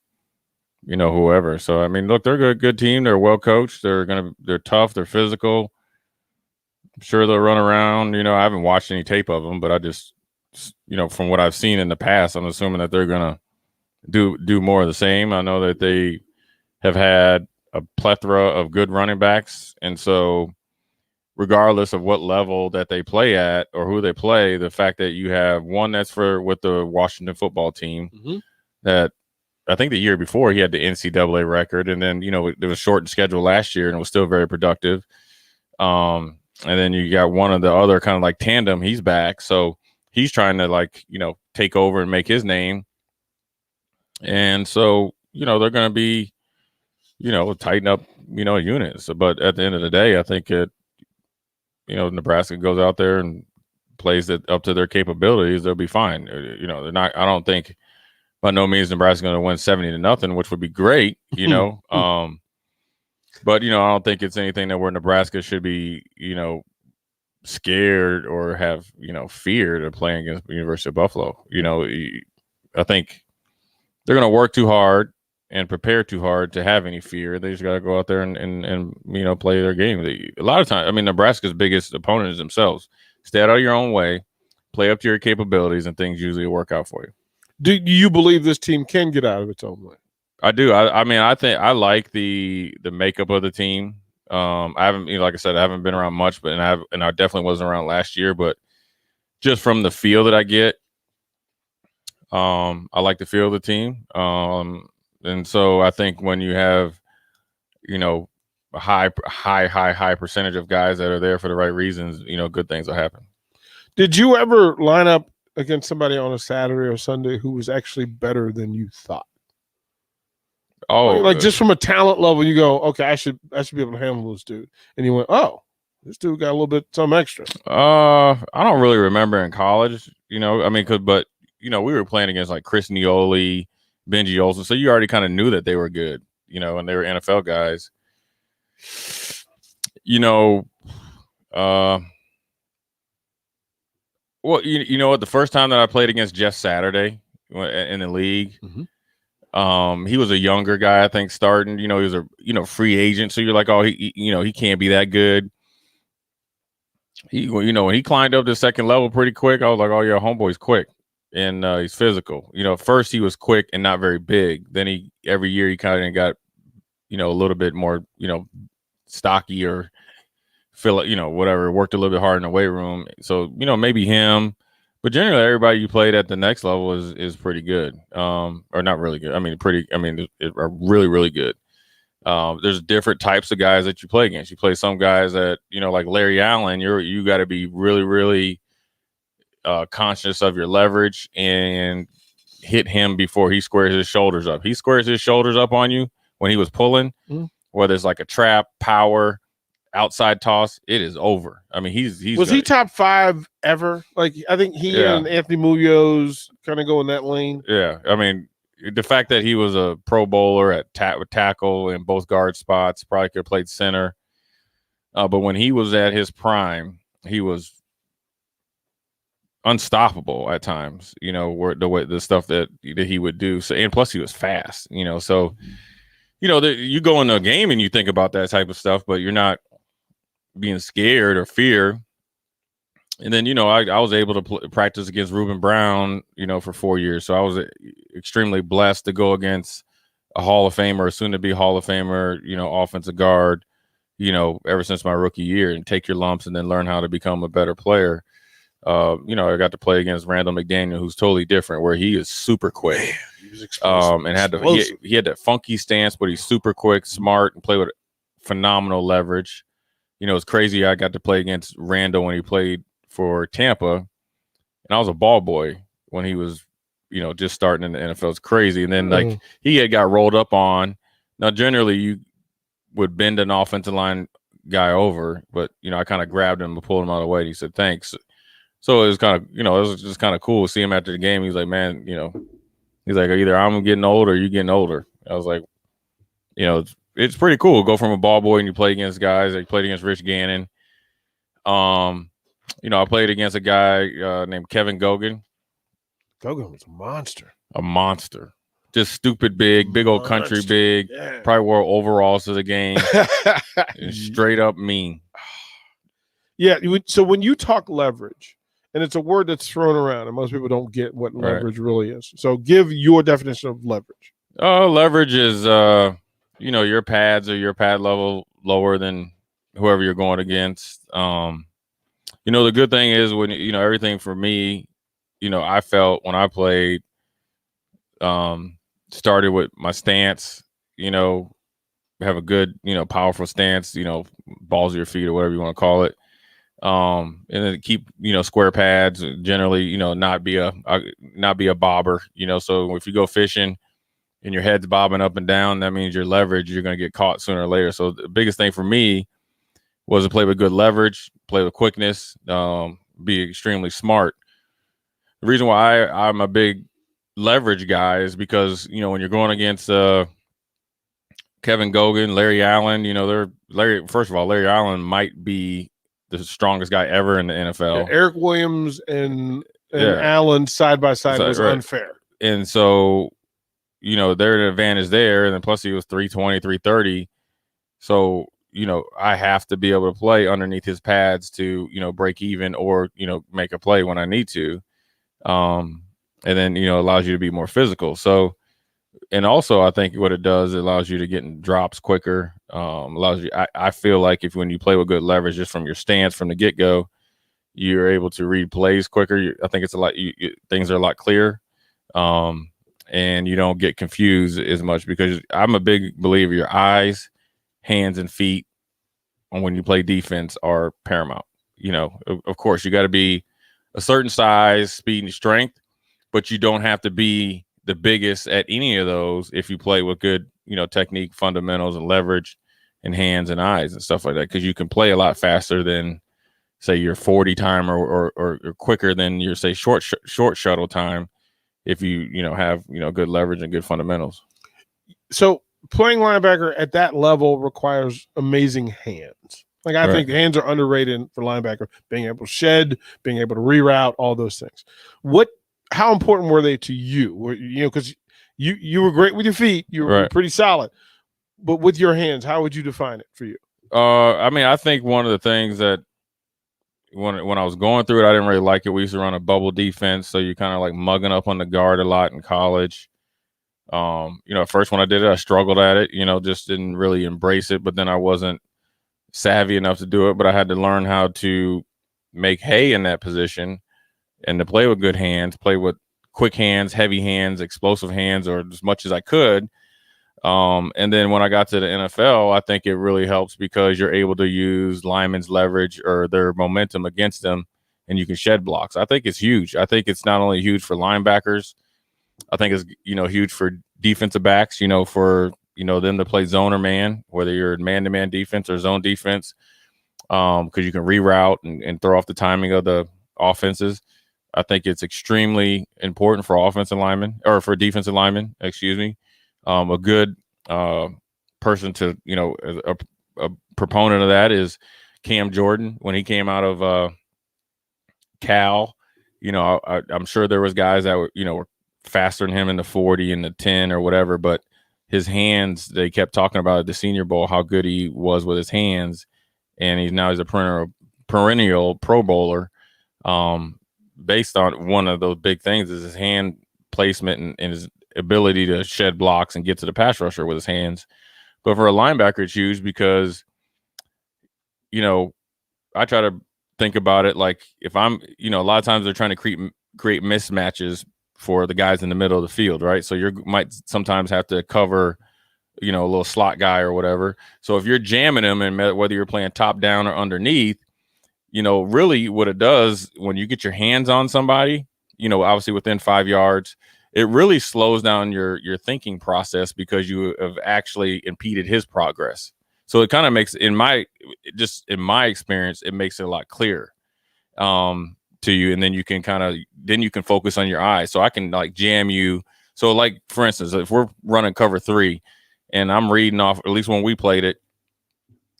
whoever. So, I mean, look, they're a good team. They're well coached. They're tough. They're physical. I'm sure they'll run around. I haven't watched any tape of them, but I just, from what I've seen in the past, I'm assuming that they're going to do more of the same. I know that they have had a plethora of good running backs. And so regardless of what level that they play at or who they play, the fact that you have one that's with the Washington football team that I think the year before he had the NCAA record. And then, there was a shortened schedule last year and it was still very productive. And then you got one of the other kind of like tandem, he's back. So he's trying to take over and make his name. And so, they're going to be, tighten up, units. But at the end of the day, I think Nebraska goes out there and plays it up to their capabilities, they'll be fine. They're not, I don't think by no means Nebraska's going to win 70-0, which would be great, but, I don't think it's anything that where Nebraska should be, scared or have, fear to play against the University of Buffalo. I think they're going to work too hard and prepare too hard to have any fear. They just got to go out there and play their game. A lot of times, I mean, Nebraska's biggest opponent is themselves. Stay out of your own way, play up to your capabilities, and things usually work out for you. Do you believe this team can get out of its own way? I do. I mean, I think I like the makeup of the team. I haven't, like I said, I haven't been around much, but and I definitely wasn't around last year. But just from the feel that I get, I like the feel of the team. And so I think when you have, a high percentage of guys that are there for the right reasons, good things will happen. Did you ever line up against somebody on a Saturday or Sunday who was actually better than you thought? Oh, like just from a talent level, you go, okay, I should be able to handle this dude. And you went, oh, this dude got a little bit some extra. I don't really remember in college, I mean, we were playing against like Chris Nioli, Benji Olsen, so you already kind of knew that they were good, and they were NFL guys. Well, what? The first time that I played against Jeff Saturday in the league, He was a younger guy, I think, starting. He was a free agent, so you're like, oh, he can't be that good. When he climbed up to second level pretty quick, I was like, oh yeah, homeboy's quick and he's physical. First he was quick and not very big. Then every year he kind of got, a little bit more, stocky or whatever. Worked a little bit hard in the weight room. So maybe him, but generally everybody you played at the next level is pretty good, or not really good. Are really really good. There's different types of guys that you play against. You play some guys that, like Larry Allen, you got to be really, really conscious of your leverage and hit him before he squares his shoulders up. He squares his shoulders up on you when he was pulling, whether it's like a trap, power, outside toss, it is over. Was he top 5 ever? Like, I think he and Anthony Munoz kind of go in that lane. Yeah. The fact that he was a Pro Bowler at tackle in both guard spots, probably could have played center. But when he was at his prime, he was unstoppable at times. The stuff that he would do. So, and plus he was fast. So you go into a game and you think about that type of stuff, but you're not being scared or fear. And then, I was able to practice against Reuben Brown, for 4 years. So I was extremely blessed to go against a Hall of Famer, soon to be Hall of Famer, offensive guard, ever since my rookie year, and take your lumps and then learn how to become a better player. I got to play against Randall McDaniel, who's totally different, where he is super quick. Man, he was explosive. And he had that funky stance, but he's super quick, smart, and play with phenomenal leverage. It's crazy. I got to play against Randall when he played for Tampa, and I was a ball boy when he was, just starting in the NFL. It's crazy. And then he had got rolled up on. Now, generally you would bend an offensive line guy over, but I kind of grabbed him and pulled him out of the way. And he said, thanks. So it was kind of, it was just kind of cool to see him after the game. He's like, man, he's like, either I'm getting older or you getting older. I was like, it's pretty cool. Go from a ball boy and you play against guys. I played against Rich Gannon. I played against a guy named Kevin Gogan. Gogan was a monster. A monster. Just stupid big old country big. Yeah. Probably wore overalls to the game. Straight up mean. Yeah. So when you talk leverage, and it's a word that's thrown around, and most people don't get what leverage really is. So give your definition of leverage. Leverage is, your pads or your pad level lower than whoever you're going against. The good thing is when, everything for me, I felt when I played, started with my stance, have a good, powerful stance, balls of your feet or whatever you want to call it. And then keep, square pads, generally, not be a bobber, so if you go fishing and your head's bobbing up and down, that means your leverage, you're going to get caught sooner or later. So the biggest thing for me was to play with good leverage, play with quickness, be extremely smart. The reason why I'm a big leverage guy is because, when you're going against Kevin Gogan, Larry Allen, first of all, Larry Allen might be the strongest guy ever in the NFL. Yeah, Eric Williams and Allen side by side was unfair. And so, they're an advantage there. And then plus he was 320, 330. So, I have to be able to play underneath his pads to, break even or, make a play when I need to. And then, allows you to be more physical. So, and also I think what it does, it allows you to get in drops quicker. Allows you, I feel like when you play with good leverage, just from your stance from the get go, you're able to read plays quicker. I think it's a lot, things are a lot clearer. And you don't get confused as much because I'm a big believer your eyes, hands, and feet when you play defense are paramount. Of course, you got to be a certain size, speed, and strength, but you don't have to be the biggest at any of those if you play with good, technique, fundamentals, and leverage, and hands and eyes and stuff like that. Because you can play a lot faster than, say, your 40 time or quicker than your, say, short shuttle time if you have good leverage and good fundamentals. So playing linebacker at that level requires amazing hands. Like I think hands are underrated for linebacker, being able to shed, being able to reroute, all those things. How important were they to you? Because You were great with your feet. You were Right. pretty solid. But with your hands, how would you define it for you? I mean, I think one of the things that when I was going through it, I didn't really like it. We used to run a bubble defense, so you're kind of like mugging up on the guard a lot in college. At first when I did it, I struggled at it. Just didn't really embrace it. But then I wasn't savvy enough to do it. But I had to learn how to make hay in that position and to play with good hands, play with quick hands, heavy hands, explosive hands, or as much as I could. And then when I got to the NFL, I think it really helps because you're able to use linemen's leverage or their momentum against them, and you can shed blocks. I think it's huge. I think it's not only huge for linebackers. I think it's huge for defensive backs. For them to play zone or man, whether you're man-to-man defense or zone defense, because you can reroute and throw off the timing of the offenses. I think it's extremely important for offensive linemen or for defensive linemen. Excuse me. A good person to, a proponent of that is Cam Jordan. When he came out of Cal, I'm sure there was guys that were faster than him in the 40 and the 10 or whatever, but his hands, they kept talking about at the Senior Bowl, how good he was with his hands. And he's a perennial Pro Bowler based on one of those big things is his hand placement and his ability to shed blocks and get to the pass rusher with his hands. But for a linebacker, it's huge because, I try to think about it like if I'm, a lot of times they're trying to create mismatches for the guys in the middle of the field, right? So you might sometimes have to cover, a little slot guy or whatever. So if you're jamming him, and whether you're playing top down or underneath, really what it does when you get your hands on somebody, obviously within 5 yards, it really slows down your thinking process because you have actually impeded his progress. So it kind of makes, in my experience, it makes it a lot clearer to you. And then you can focus on your eyes. So I can like jam you. So like, for instance, if we're running cover 3 and I'm reading off, at least when we played it,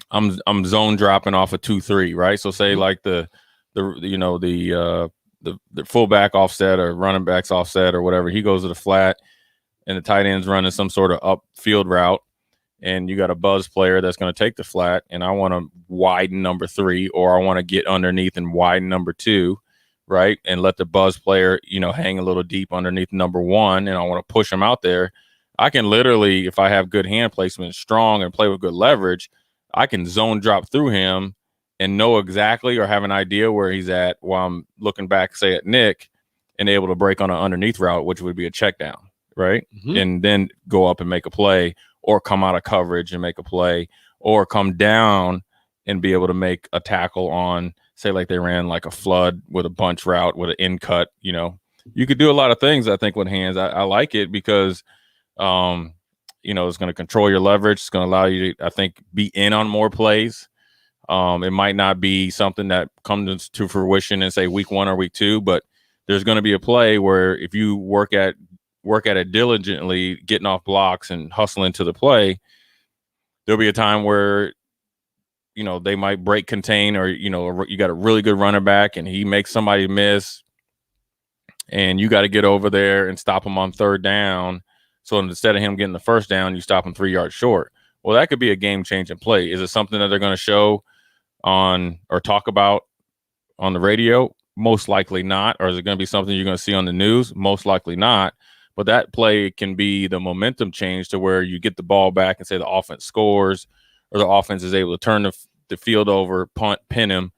I'm zone dropping off a 2-3, right? So say like the fullback offset or running backs offset or whatever, he goes to the flat and the tight end's running some sort of upfield route, and you got a buzz player that's going to take the flat, and I want to widen number 3, or I want to get underneath and widen number 2, right? And let the buzz player, hang a little deep underneath number 1, and I want to push him out there. I can literally, if I have good hand placement, strong, and play with good leverage, I can zone drop through him and know exactly or have an idea where he's at while I'm looking back, say at Nick, and able to break on an underneath route, which would be a check down, right? Mm-hmm. And then go up and make a play, or come out of coverage and make a play, or come down and be able to make a tackle on, say like they ran like a flood with a bunch route with an in cut. You could do a lot of things, I think, with hands. I like it because it's going to control your leverage. It's going to allow you to, I think, be in on more plays. It might not be something that comes to fruition in say week 1 or week 2, but there's going to be a play where if you work at it diligently, getting off blocks and hustling to the play, there'll be a time where, they might break contain, or, you got a really good running back and he makes somebody miss and you got to get over there and stop him on 3rd down. So instead of him getting the 1st down, you stop him 3 yards short. Well, that could be a game-changing play. Is it something that they're going to show on or talk about on the radio? Most likely not. Or is it going to be something you're going to see on the news? Most likely not. But that play can be the momentum change to where you get the ball back and say the offense scores, or the offense is able to turn the field over, punt, pin him.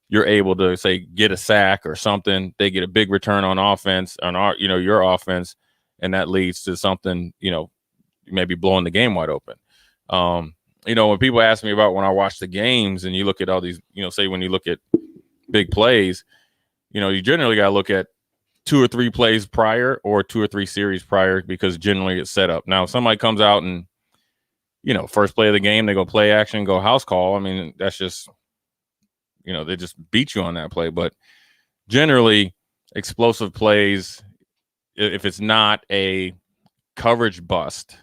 You're able to say get a sack or something. They get a big return on offense, on your offense, and that leads to something, maybe blowing the game wide open. When people ask me about when I watch the games and you look at all these, say when you look at big plays, you generally got to look at 2 or 3 plays prior or 2 or 3 series prior, because generally it's set up. Now, if somebody comes out and, first play of the game, they go play action, go house call. I mean, that's just, they just beat you on that play. But generally, explosive plays, if it's not a coverage bust,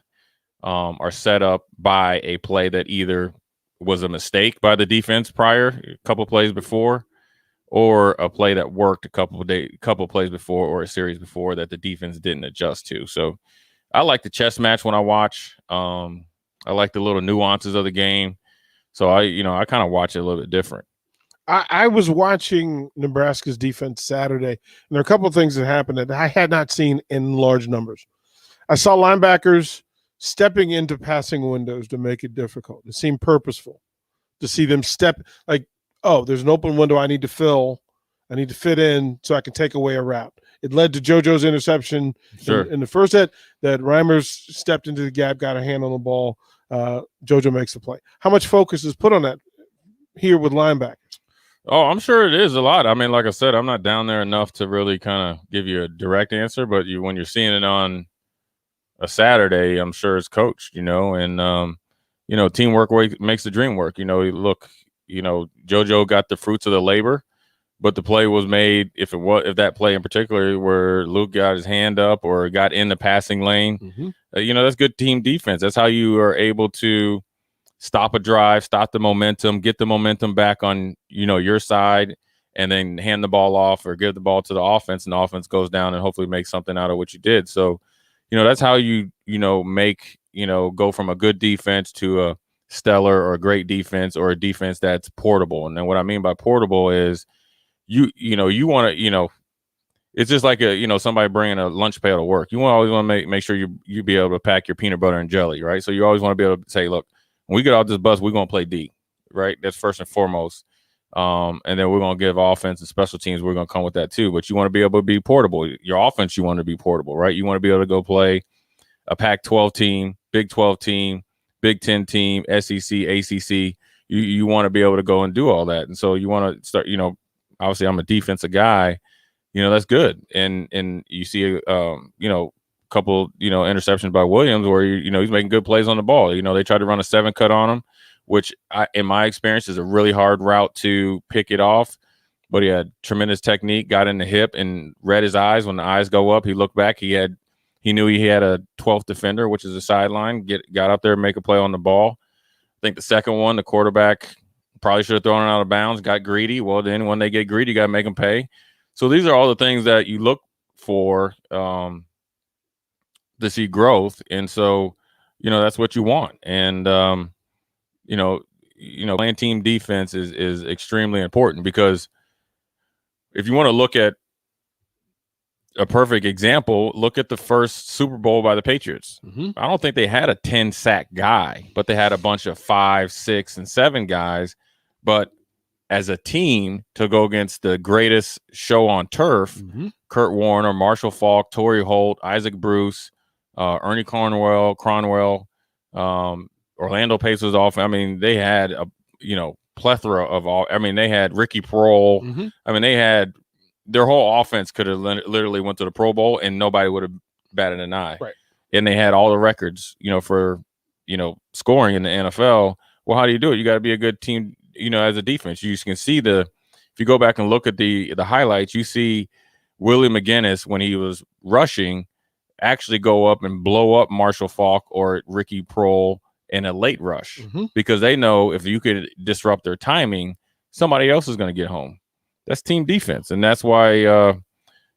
are set up by a play that either was a mistake by the defense prior, a couple plays before, or a play that worked a couple plays before, or a series before that the defense didn't adjust to. So I like the chess match when I watch. I like the little nuances of the game. So I kind of watch it a little bit different. I was watching Nebraska's defense Saturday, and there are a couple of things that happened that I had not seen in large numbers. I saw linebackers stepping into passing windows to make it difficult. It seemed purposeful to see them step like, oh, there's an open window I need to fill. I need to fit in so I can take away a route. It led to JoJo's interception in the first set that Reimers stepped into the gap, got a hand on the ball. JoJo makes the play. How much focus is put on that here with linebackers? Oh, I'm sure it is a lot. I mean, like I said, I'm not down there enough to really kind of give you a direct answer, but when you're seeing it on a Saturday, I'm sure it's coached, and, teamwork makes the dream work. Look, JoJo got the fruits of the labor, but the play was made, if that play in particular where Luke got his hand up or got in the passing lane, that's good team defense. That's how you are able to stop a drive, stop the momentum, get the momentum back on, your side, and then hand the ball off or give the ball to the offense, and the offense goes down and hopefully make something out of what you did. So, that's how you make, go from a good defense to a stellar or a great defense or a defense that's portable. And then what I mean by portable is you want to, it's just like somebody bringing a lunch pail to work. You always want to make sure you be able to pack your peanut butter and jelly, right? So you always want to be able to say, look, when we get off this bus, we're going to play D, right? That's first and foremost. And then we're going to give offense and special teams. We're going to come with that too. But you want to be able to be portable. Your offense, you want to be portable, right? You want to be able to go play a Pac-12 team, Big 12 team, Big 10 team, SEC, ACC. You want to be able to go and do all that. And so you want to start, obviously I'm a defensive guy, that's good. And you see, couple, interceptions by Williams where, he's making good plays on the ball. They tried to run a 7 cut on him, which in my experience is a really hard route to pick it off. But he had tremendous technique, got in the hip and read his eyes. When the eyes go up, he looked back. He knew he had a 12th defender, which is a sideline, got up there and make a play on the ball. I think the second one, the quarterback probably should have thrown it out of bounds, got greedy. Well, then when they get greedy, you got to make them pay. So these are all the things that you look for to see growth. And so, that's what you want. And, playing team defense is extremely important, because if you want to look at a perfect example, look at the first Super Bowl by the Patriots. I don't think they had a 10-sack guy, but they had a bunch of 5, 6, and 7 guys. But as a team to go against the greatest show on turf, Kurt Warner, Marshall Faulk, Torrey Holt, Isaac Bruce, Ernie Cronwell, Orlando Pace was off. I mean, they had a plethora of all. I mean, they had Ricky Proehl. I mean, they had their whole offense could have literally went to the Pro Bowl and nobody would have batted an eye. Right. And they had all the records, for scoring in the NFL. Well, how do you do it? You got to be a good team, as a defense. You can see if you go back and look at the highlights, you see Willie McGinnis when he was rushing actually go up and blow up Marshall Faulk or Ricky Proehl in a late rush, because they know if you could disrupt their timing, somebody else is going to get home. That's team defense. And that's why,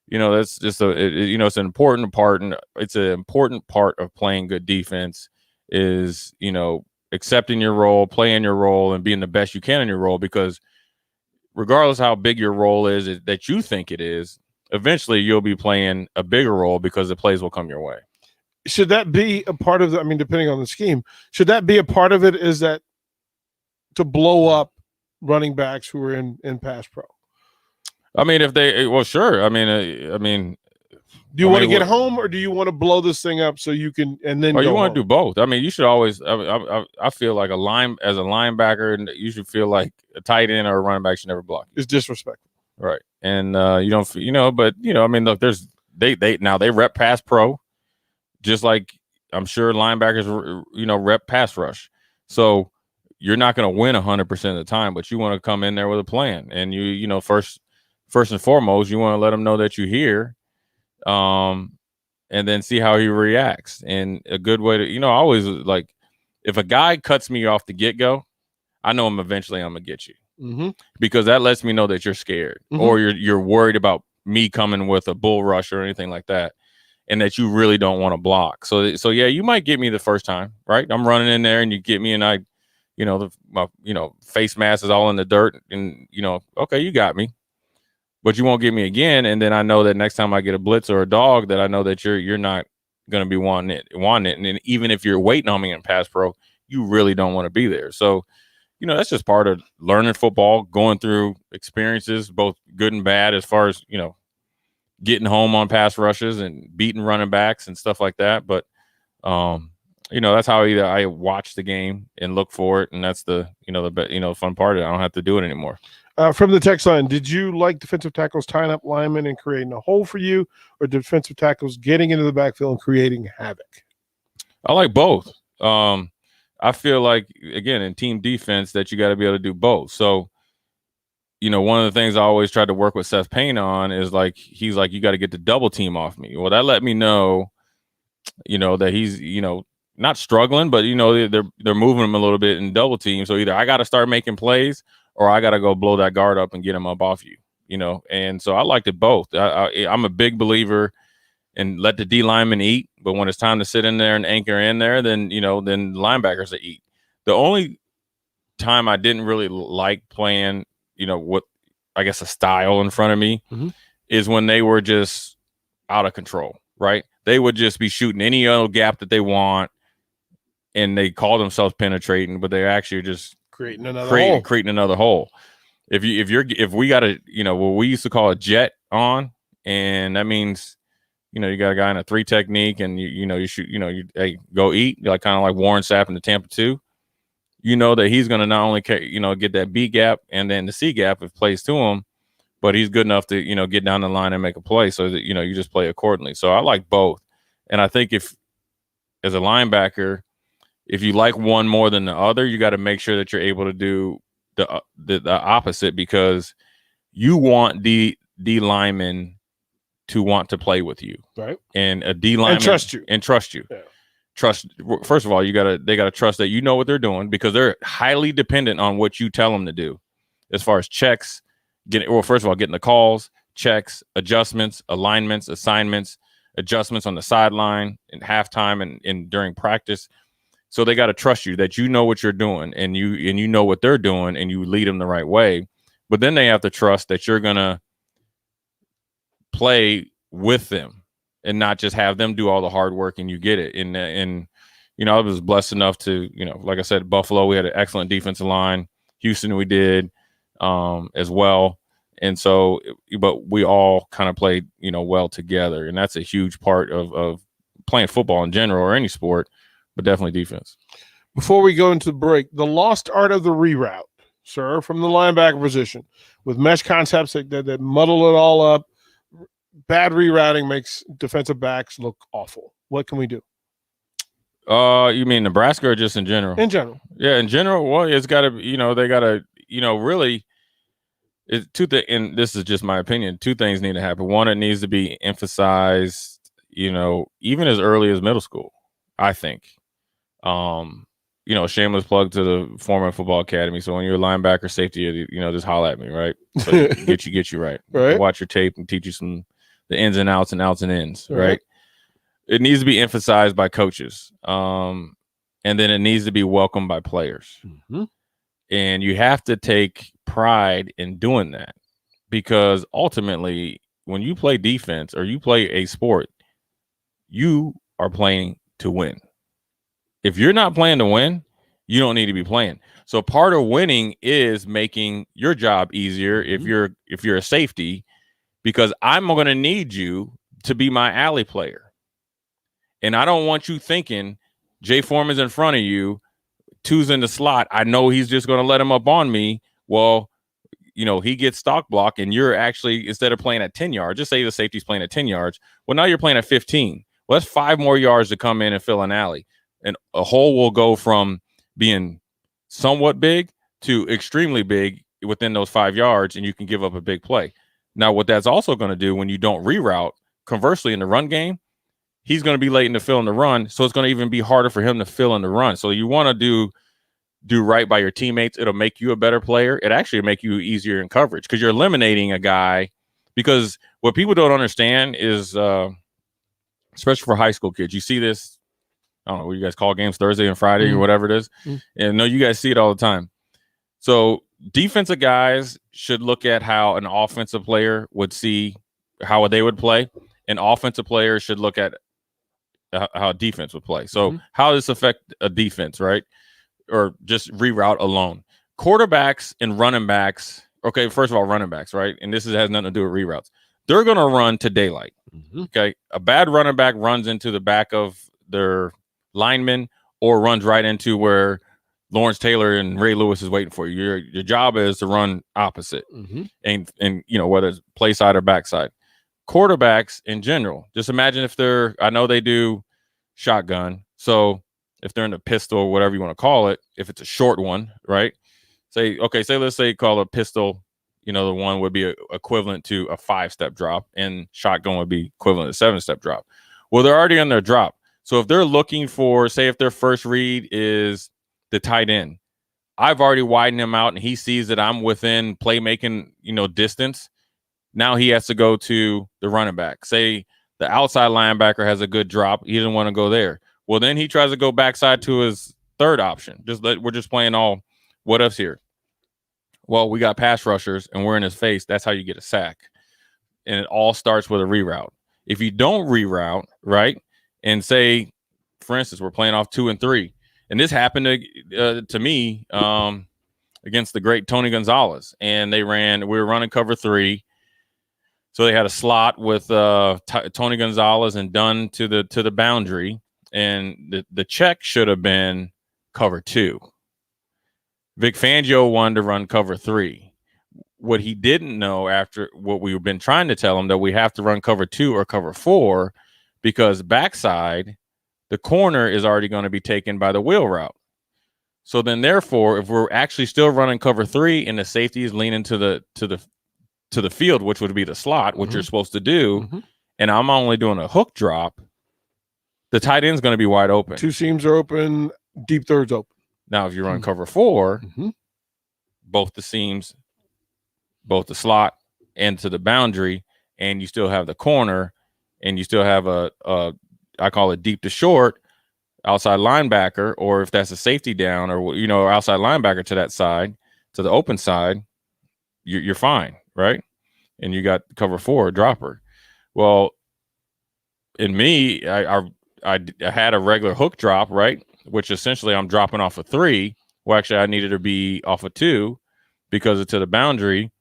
that's just it's an important part, and it's an important part of playing good defense is, accepting your role, playing your role, and being the best you can in your role, because regardless how big your role is that you think it is, eventually you'll be playing a bigger role because the plays will come your way. Should that be a part of depending on the scheme, should that be a part of it, is that to blow up running backs who are in pass pro? I mean, sure. I mean, do you want to get home, or do you want to blow this thing up so you can, and then you want to do both? I mean, you should always, I feel like as a linebacker, and you should feel like a tight end or a running back should never block you. It's disrespectful. Right. And you don't, but I mean, look, they rep pass pro, just like I'm sure linebackers, rep pass rush. So you're not going to win 100% of the time, but you want to come in there with a plan. And first and foremost, you want to let them know that you're here, and then see how he reacts. And a good way to, I always like, if a guy cuts me off the get-go, I know eventually I'm going to get you. Because that lets me know that you're scared or you're worried about me coming with a bull rush or anything like that. and that you really don't want to block. So yeah, you might get me the first time, right? I'm running in there and you get me, and I, my face mask is all in the dirt, and okay, you got me, but you won't get me again. And then I know that next time I get a blitz or a dog, that I know that you're not going to be wanting it. And then even if you're waiting on me in pass pro, you really don't want to be there. So, that's just part of learning football, going through experiences, both good and bad, as far as, getting home on pass rushes and beating running backs and stuff like that. But, that's how I watch the game and look for it. And that's the fun part of it. I don't have to do it anymore. From the text line, did you like defensive tackles tying up linemen and creating a hole for you, or defensive tackles getting into the backfield and creating havoc? I like both. I feel like, again, in team defense, that you got to be able to do both. So, one of the things I always tried to work with Seth Payne on is he's like, you got to get the double team off me. Well, that let me know, that he's, not struggling, but, they're moving him a little bit in double team. So either I got to start making plays, or I got to go blow that guard up and get him up off you, And so I liked it both. I'm a big believer in let the D lineman eat, but when it's time to sit in there and anchor in there, then then linebackers that eat. The only time I didn't really like playing, what I guess a style in front of me is when they were just out of control, right? They would just be shooting any old gap that they want, and they call themselves penetrating, but they're actually just creating another hole. If we got a what we used to call a jet on, and that means you got a guy in a 3 technique, and you shoot, hey, go eat, kind of like Warren Sapp in the Tampa 2. That he's going to not only get that B gap and then the C gap if plays to him, but he's good enough to get down the line and make a play, so that you just play accordingly. So I like both, and I think if as a linebacker, if you like one more than the other, you got to make sure that you're able to do the opposite, because you want D linemen to want to play with you, right? And a D lineman and trust you. Yeah. Trust. First of all, they got to trust that what they're doing, because they're highly dependent on what you tell them to do, as far as checks. First of all, getting the calls, checks, adjustments, alignments, assignments, adjustments on the sideline in halftime and during practice. So they got to trust you that what you're doing, and you know what they're doing, and you lead them the right way. But then they have to trust that you're gonna play with them and not just have them do all the hard work and you get it. And I was blessed enough to, like I said, Buffalo, we had an excellent defensive line. Houston, we did as well. And so, but we all kind of played, well together. And that's a huge part of playing football in general, or any sport, but definitely defense. Before we go into the break, the lost art of the reroute, sir, from the linebacker position, with mesh concepts that muddle it all up. Bad rerouting makes defensive backs look awful. What can we do? You mean Nebraska, or just in general? In general. Yeah, in general. Well, it's got to, they got to, really, it's and this is just my opinion, 2 things need to happen. One, it needs to be emphasized, even as early as middle school, I think. Shameless plug to the former football academy. So when you're a linebacker, safety, just holler at me, right? So get you right. Right. Watch your tape and teach you the ins and outs and outs and ins, right? It needs to be emphasized by coaches. And then it needs to be welcomed by players. Mm-hmm. And you have to take pride in doing that, because ultimately when you play defense or you play a sport, you are playing to win. If you're not playing to win, you don't need to be playing. So part of winning is making your job easier if you're a safety, because I'm going to need you to be my alley player. And I don't want you thinking Jay Foreman's in front of you, 2's in the slot. I know he's just going to let him up on me. Well, he gets stock block, and you're actually, instead of playing at 10 yards, just say the safety's playing at 10 yards. Well, now you're playing at 15. Well, that's 5 more yards to come in and fill an alley. And a hole will go from being somewhat big to extremely big within those 5 yards, and you can give up a big play. Now, what that's also going to do when you don't reroute, conversely, in the run game, he's going to be late in the fill in the run, so it's going to even be harder for him to fill in the run. So you want to do right by your teammates. It'll make you a better player. It actually will make you easier in coverage, because you're eliminating a guy. Because what people don't understand is especially for high school kids. You see this, I don't know what you guys call games, Thursday and Friday or whatever it is. And no, you guys see it all the time. So defensive guys should look at how an offensive player would see how they would play, and offensive players should look at how a defense would play. So how does this affect a defense, right? Or just reroute alone. Quarterbacks and running backs, okay, first of all, running backs, right? And this has nothing to do with reroutes. They're going to run to daylight, okay? A bad running back runs into the back of their lineman or runs right into where Lawrence Taylor and Ray Lewis is waiting for you. Your job is to run opposite, and you know, whether it's play side or backside. Quarterbacks in general, just imagine if I know they do shotgun. So if they're in a pistol or whatever you want to call it, if it's a short one, right? Let's say call a pistol, you know, the one would be equivalent to a 5-step drop, and shotgun would be equivalent to 7-step drop. Well, they're already on their drop. So if they're looking for, say if their first read is the tight end, I've already widened him out and he sees that I'm within playmaking, you know, distance. Now he has to go to the running back. Say the outside linebacker has a good drop. He doesn't want to go there. Well, then he tries to go backside to his third option. We're just playing all what ifs here. Well, we got pass rushers and we're in his face. That's how you get a sack. And it all starts with a reroute. If you don't reroute, right, and say, for instance, we're playing off 2 and 3, and this happened to me against the great Tony Gonzalez, and we were running cover 3. So they had a slot with Tony Gonzalez and Dunn to the boundary, and the check should have been cover 2. Vic Fangio wanted to run cover 3. What he didn't know, after what we've been trying to tell him, that we have to run cover 2 or cover 4, because backside, the corner is already going to be taken by the wheel route. So then, therefore, if we're actually still running cover 3 and the safety is leaning to the field, which would be the slot, which you're supposed to do, and I'm only doing a hook drop, the tight end's going to be wide open. 2 seams are open, deep thirds open. Now, if you run cover 4, both the seams, both the slot and to the boundary, and you still have the corner, and you still have I call it deep to short outside linebacker, or if that's a safety down, or, you know, outside linebacker to that side, to the open side, you're fine, right? And you got cover 4 dropper. Well, in me, I had a regular hook drop, right, which essentially I'm dropping off a 3. Well, actually, I needed to be off a 2 because it's to the boundary,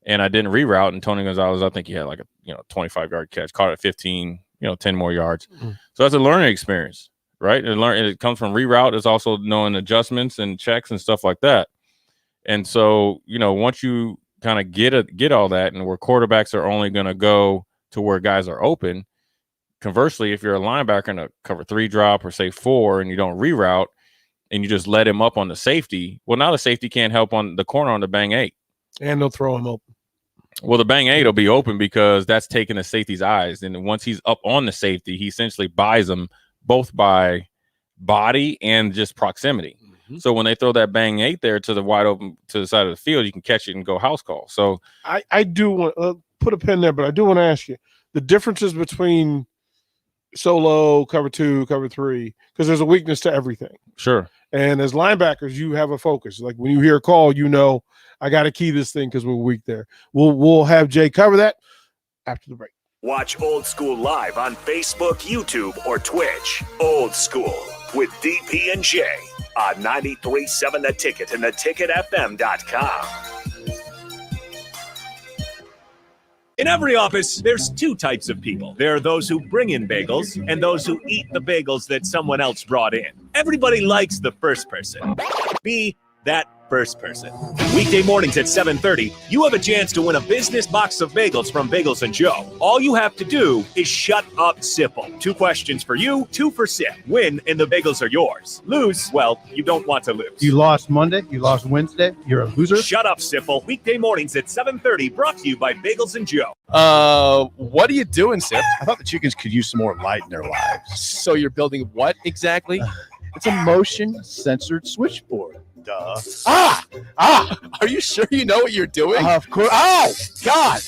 and I didn't reroute. And Tony Gonzalez, I think he had like a 25-yard catch, caught it at 15, 10 more yards. So that's a learning experience, right? And it comes from reroute. It's also knowing adjustments and checks and stuff like that. And so, once you kind of get all that, and where quarterbacks are only going to go to where guys are open. Conversely, if you're a linebacker in a cover 3 drop or say 4, and you don't reroute and you just let him up on the safety, well, now the safety can't help on the corner on the bang 8. And they'll throw him open. Well, the bang 8 will be open because that's taking the safety's eyes. And once he's up on the safety, he essentially buys them both by body and just proximity. So when they throw that bang 8 there to the wide open to the side of the field, you can catch it and go house call. So I do want put a pin there, but I do want to ask you the differences between solo, cover 2, cover 3, because there's a weakness to everything. Sure. And as linebackers, you have a focus. Like when you hear a call, I got to key this thing because we're weak there. We'll have Jay cover that after the break. Watch Old School live on Facebook, YouTube, or Twitch. Old School with DP and J on 93.7 The Ticket and theticketfm.com. In every office, there's 2 types of people. There are those who bring in bagels and those who eat the bagels that someone else brought in. Everybody likes the first person. Be that first person. Weekday mornings at 7:30, you have a chance to win a business box of bagels from Bagels & Joe. All you have to do is shut up, Sipple. 2 questions for you, 2 for Sip. Win, and the bagels are yours. Lose, well, you don't want to lose. You lost Monday, you lost Wednesday, you're a loser. Shut up, Sipple. Weekday mornings at 7:30, brought to you by Bagels & Joe. What are you doing, Sip? I thought the chickens could use some more light in their lives. So you're building what exactly? It's a motion-censored switchboard. Duh. Are you sure you know what you're doing? Of course. Ow! God!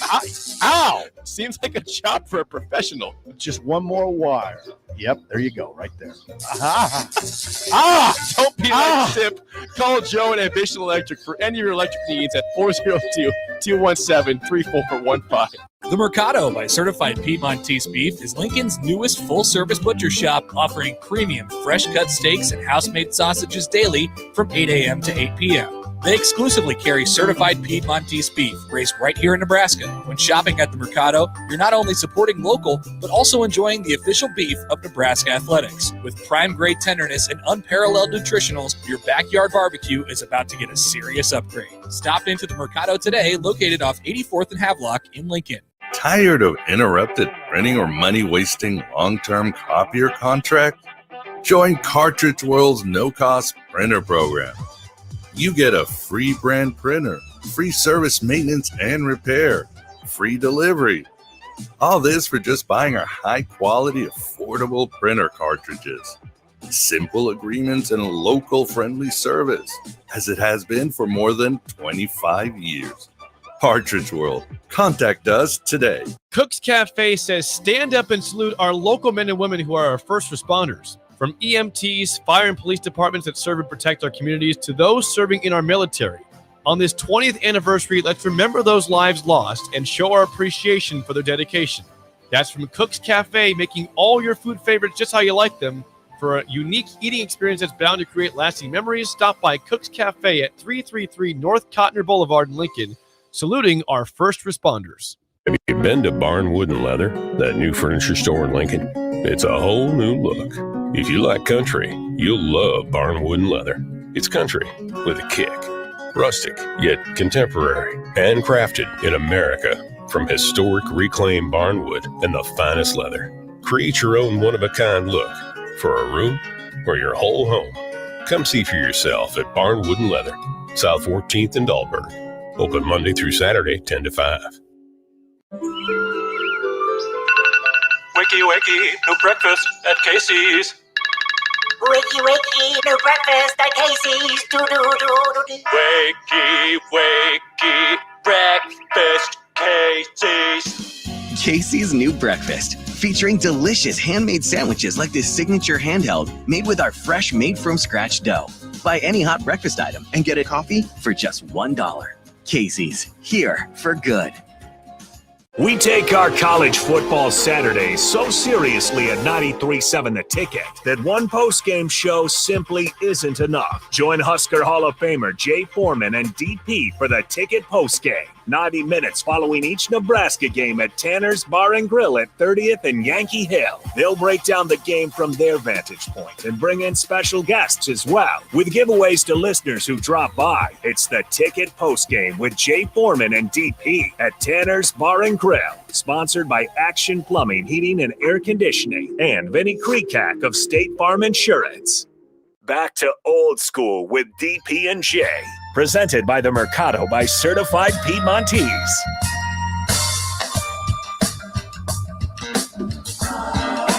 Ow! Seems like a job for a professional. Just one more wire. Yep, there you go, right there. Don't be like Sip. Call Joe at Ambition Electric for any of your electric needs at 402-217-3415. The Mercado by Certified Piedmontese Beef is Lincoln's newest full-service butcher shop, offering premium fresh-cut steaks and house-made sausages daily from 8 a.m. to 8 p.m. They exclusively carry certified Piedmontese beef raised right here in Nebraska. When shopping at the Mercado, you're not only supporting local, but also enjoying the official beef of Nebraska Athletics. With prime-grade tenderness and unparalleled nutritionals, your backyard barbecue is about to get a serious upgrade. Stop into the Mercado today, located off 84th and Havelock in Lincoln. Tired of interrupted printing or money-wasting long-term copier contract? Join Cartridge World's no-cost printer program. You get a free brand printer, free service maintenance and repair, free delivery. All this for just buying our high-quality, affordable printer cartridges. Simple agreements and a local-friendly service, as it has been for more than 25 years. Cartridge World. Contact us today. Cook's Cafe says stand up and salute our local men and women who are our first responders. From EMTs, fire and police departments that serve and protect our communities to those serving in our military. On this 20th anniversary, let's remember those lives lost and show our appreciation for their dedication. That's from Cook's Cafe, making all your food favorites just how you like them. For a unique eating experience that's bound to create lasting memories, stop by Cook's Cafe at 333 North Cotner Boulevard in Lincoln, saluting our first responders. Have you been to Barn Wood and Leather, that new furniture store in Lincoln? It's a whole new look. If you like country, you'll love Barn Wood and Leather. It's country with a kick. Rustic, yet contemporary. Handcrafted in America from historic reclaimed barnwood and the finest leather. Create your own one-of-a-kind look for a room or your whole home. Come see for yourself at Barn Wood and Leather, South 14th and Dahlberg. Open Monday through Saturday, 10 to 5. Wakey, wakey, new breakfast at Casey's. Wakey, wakey, new breakfast at Casey's. Do-do-do-do-do. Wakey, wakey, breakfast, Casey's. Casey's new breakfast, featuring delicious handmade sandwiches like this signature handheld made with our fresh made-from-scratch dough. Buy any hot breakfast item and get a coffee for just $1. Casey's, here for good. We take our college football Saturdays so seriously at 93.7 The Ticket that one post-game show simply isn't enough. Join Husker Hall of Famer Jay Foreman and DP for The Ticket postgame. 90 minutes following each Nebraska game at Tanner's Bar and Grill at 30th and Yankee Hill. They'll break down the game from their vantage point and bring in special guests as well, with giveaways to listeners who drop by. It's The Ticket postgame with Jay Foreman and DP at Tanner's Bar and Grill. Sponsored by Action Plumbing, Heating, and Air Conditioning and Vinnie Kreekak of State Farm Insurance. Back to old school with DP and J. Presented by the Mercado by Certified Piedmontese.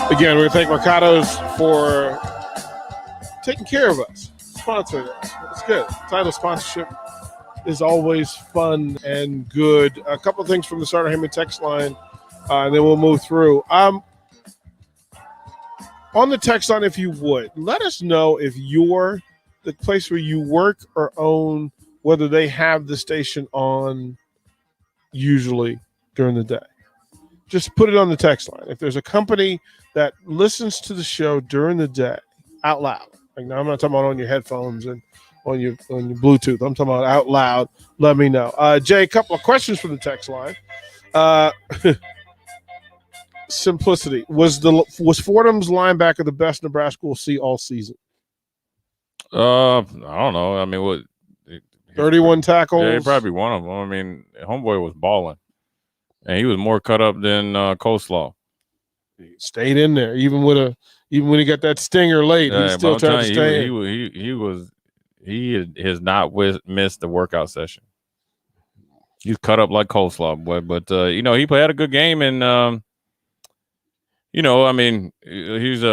Again, we thank Mercado's for taking care of us, sponsoring us. It's good. Title sponsorship is always fun and good. A couple of things from the Starter Heyman text line, and then we'll move through. On the text line, if you would, let us know if you're the place where you work or own, whether they have the station on usually during the day. Just put it on the text line. If there's a company that listens to the show during the day out loud, like now I'm not talking about on your headphones and on your Bluetooth. I'm talking about out loud. Let me know. Jay, a couple of questions from the text line. Simplicity. Was Fordham's linebacker the best Nebraska will see all season? I don't know. I mean, what? 31 tackles. Yeah, he probably one of them. I mean, homeboy was balling, and he was more cut up than Coleslaw. He stayed in there even when he got that stinger late. Yeah, he still tried to stay in. He has not missed the workout session. He's cut up like coleslaw, boy. But he had a good game, and I mean, he's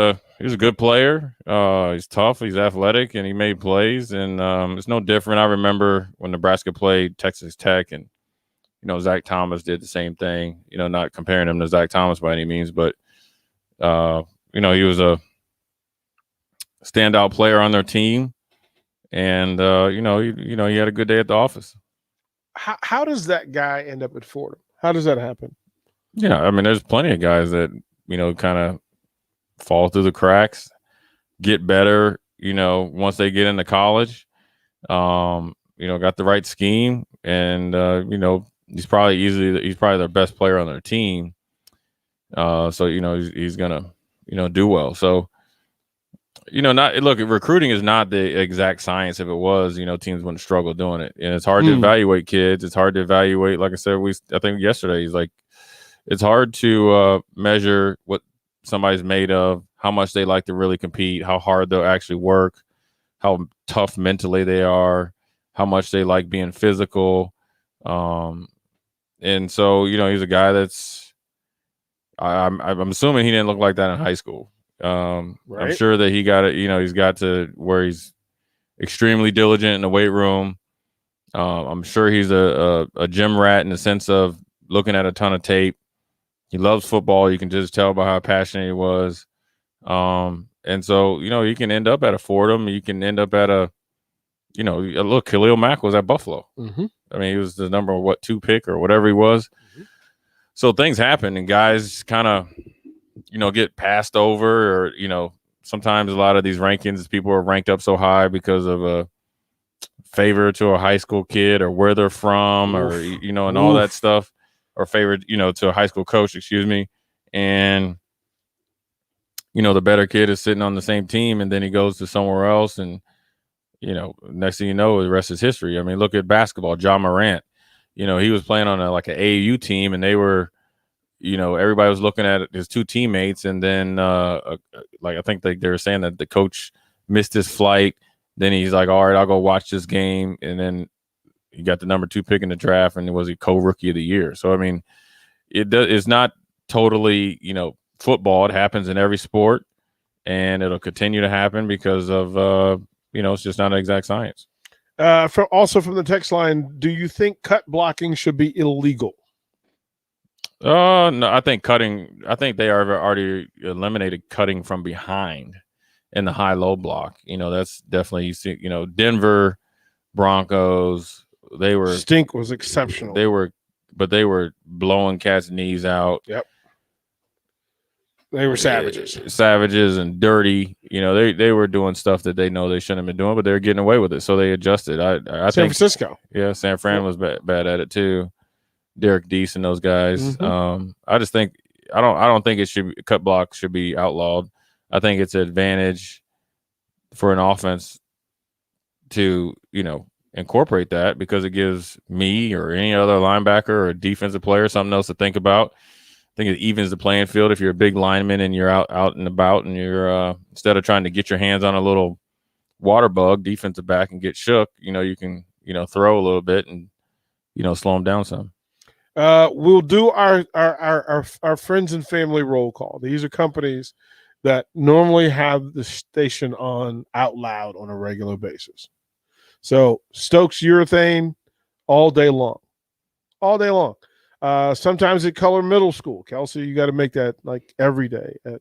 He was a good player. He's tough. He's athletic, and he made plays. And it's no different. I remember when Nebraska played Texas Tech, and Zach Thomas did the same thing. Not comparing him to Zach Thomas by any means, but he was a standout player on their team, and he had a good day at the office. How does that guy end up at Fordham? How does that happen? Yeah, I mean, there's plenty of guys that kind of fall through the cracks, get better, once they get into college. Got the right scheme, and he's probably their best player on their team. So he's gonna do well. So recruiting is not the exact science. If it was, teams wouldn't struggle doing it, and it's hard to evaluate kids. It's hard to evaluate. Like I said, I think yesterday he's like, it's hard to measure what somebody's made of, how much they like to really compete, how hard they'll actually work, how tough mentally they are, how much they like being physical. And so, he's a guy that's, I'm assuming he didn't look like that in high school. Right. I'm sure that he got it, he's got to where he's extremely diligent in the weight room. I'm sure he's a gym rat in the sense of looking at a ton of tape. He loves football. You can just tell by how passionate he was. And so, you can end up at a Fordham. You can end up at look, Khalil Mack was at Buffalo. Mm-hmm. I mean, he was the number 2 pick or whatever he was. Mm-hmm. So things happen, and guys kind of, get passed over, or, sometimes a lot of these rankings, people are ranked up so high because of a favor to a high school kid or where they're from, or, and all that stuff, or favored, to a high school coach, excuse me. And, the better kid is sitting on the same team, and then he goes to somewhere else, and, next thing you know, the rest is history. I mean, look at basketball. John Morant, he was playing on an AAU team, and they were, everybody was looking at his 2 teammates, and then I think they were saying that the coach missed his flight. Then he's like, all right, I'll go watch this game, and then he got the number 2 pick in the draft, and it was a co-rookie of the year. So I mean, it's not totally football. It happens in every sport, and it'll continue to happen because of it's just not an exact science. Also from the text line, do you think cut blocking should be illegal? No, I think they are already eliminated cutting from behind in the high-low block. That's definitely, you see, Denver Broncos, Stink was exceptional. They were blowing cats' knees out. Yep. They were savages and dirty. They were doing stuff that they know they shouldn't have been doing, but they were getting away with it. So they adjusted. I San think Francisco. Yeah, San Fran was bad at it too. Derek Deese and those guys. Mm-hmm. I just think I don't think cut block should be outlawed. I think it's an advantage for an offense to incorporate that, because it gives me or any other linebacker or defensive player something else to think about. I think it evens the playing field if you're a big lineman and you're out and about, and you're instead of trying to get your hands on a little water bug defensive back and get shook, you can throw a little bit and slow them down some. We'll do our friends and family roll call. These are companies that normally have the station on out loud on a regular basis. So Stokes Urethane all day long. Sometimes at Color Middle School. Kelsey, you got to make that like every day at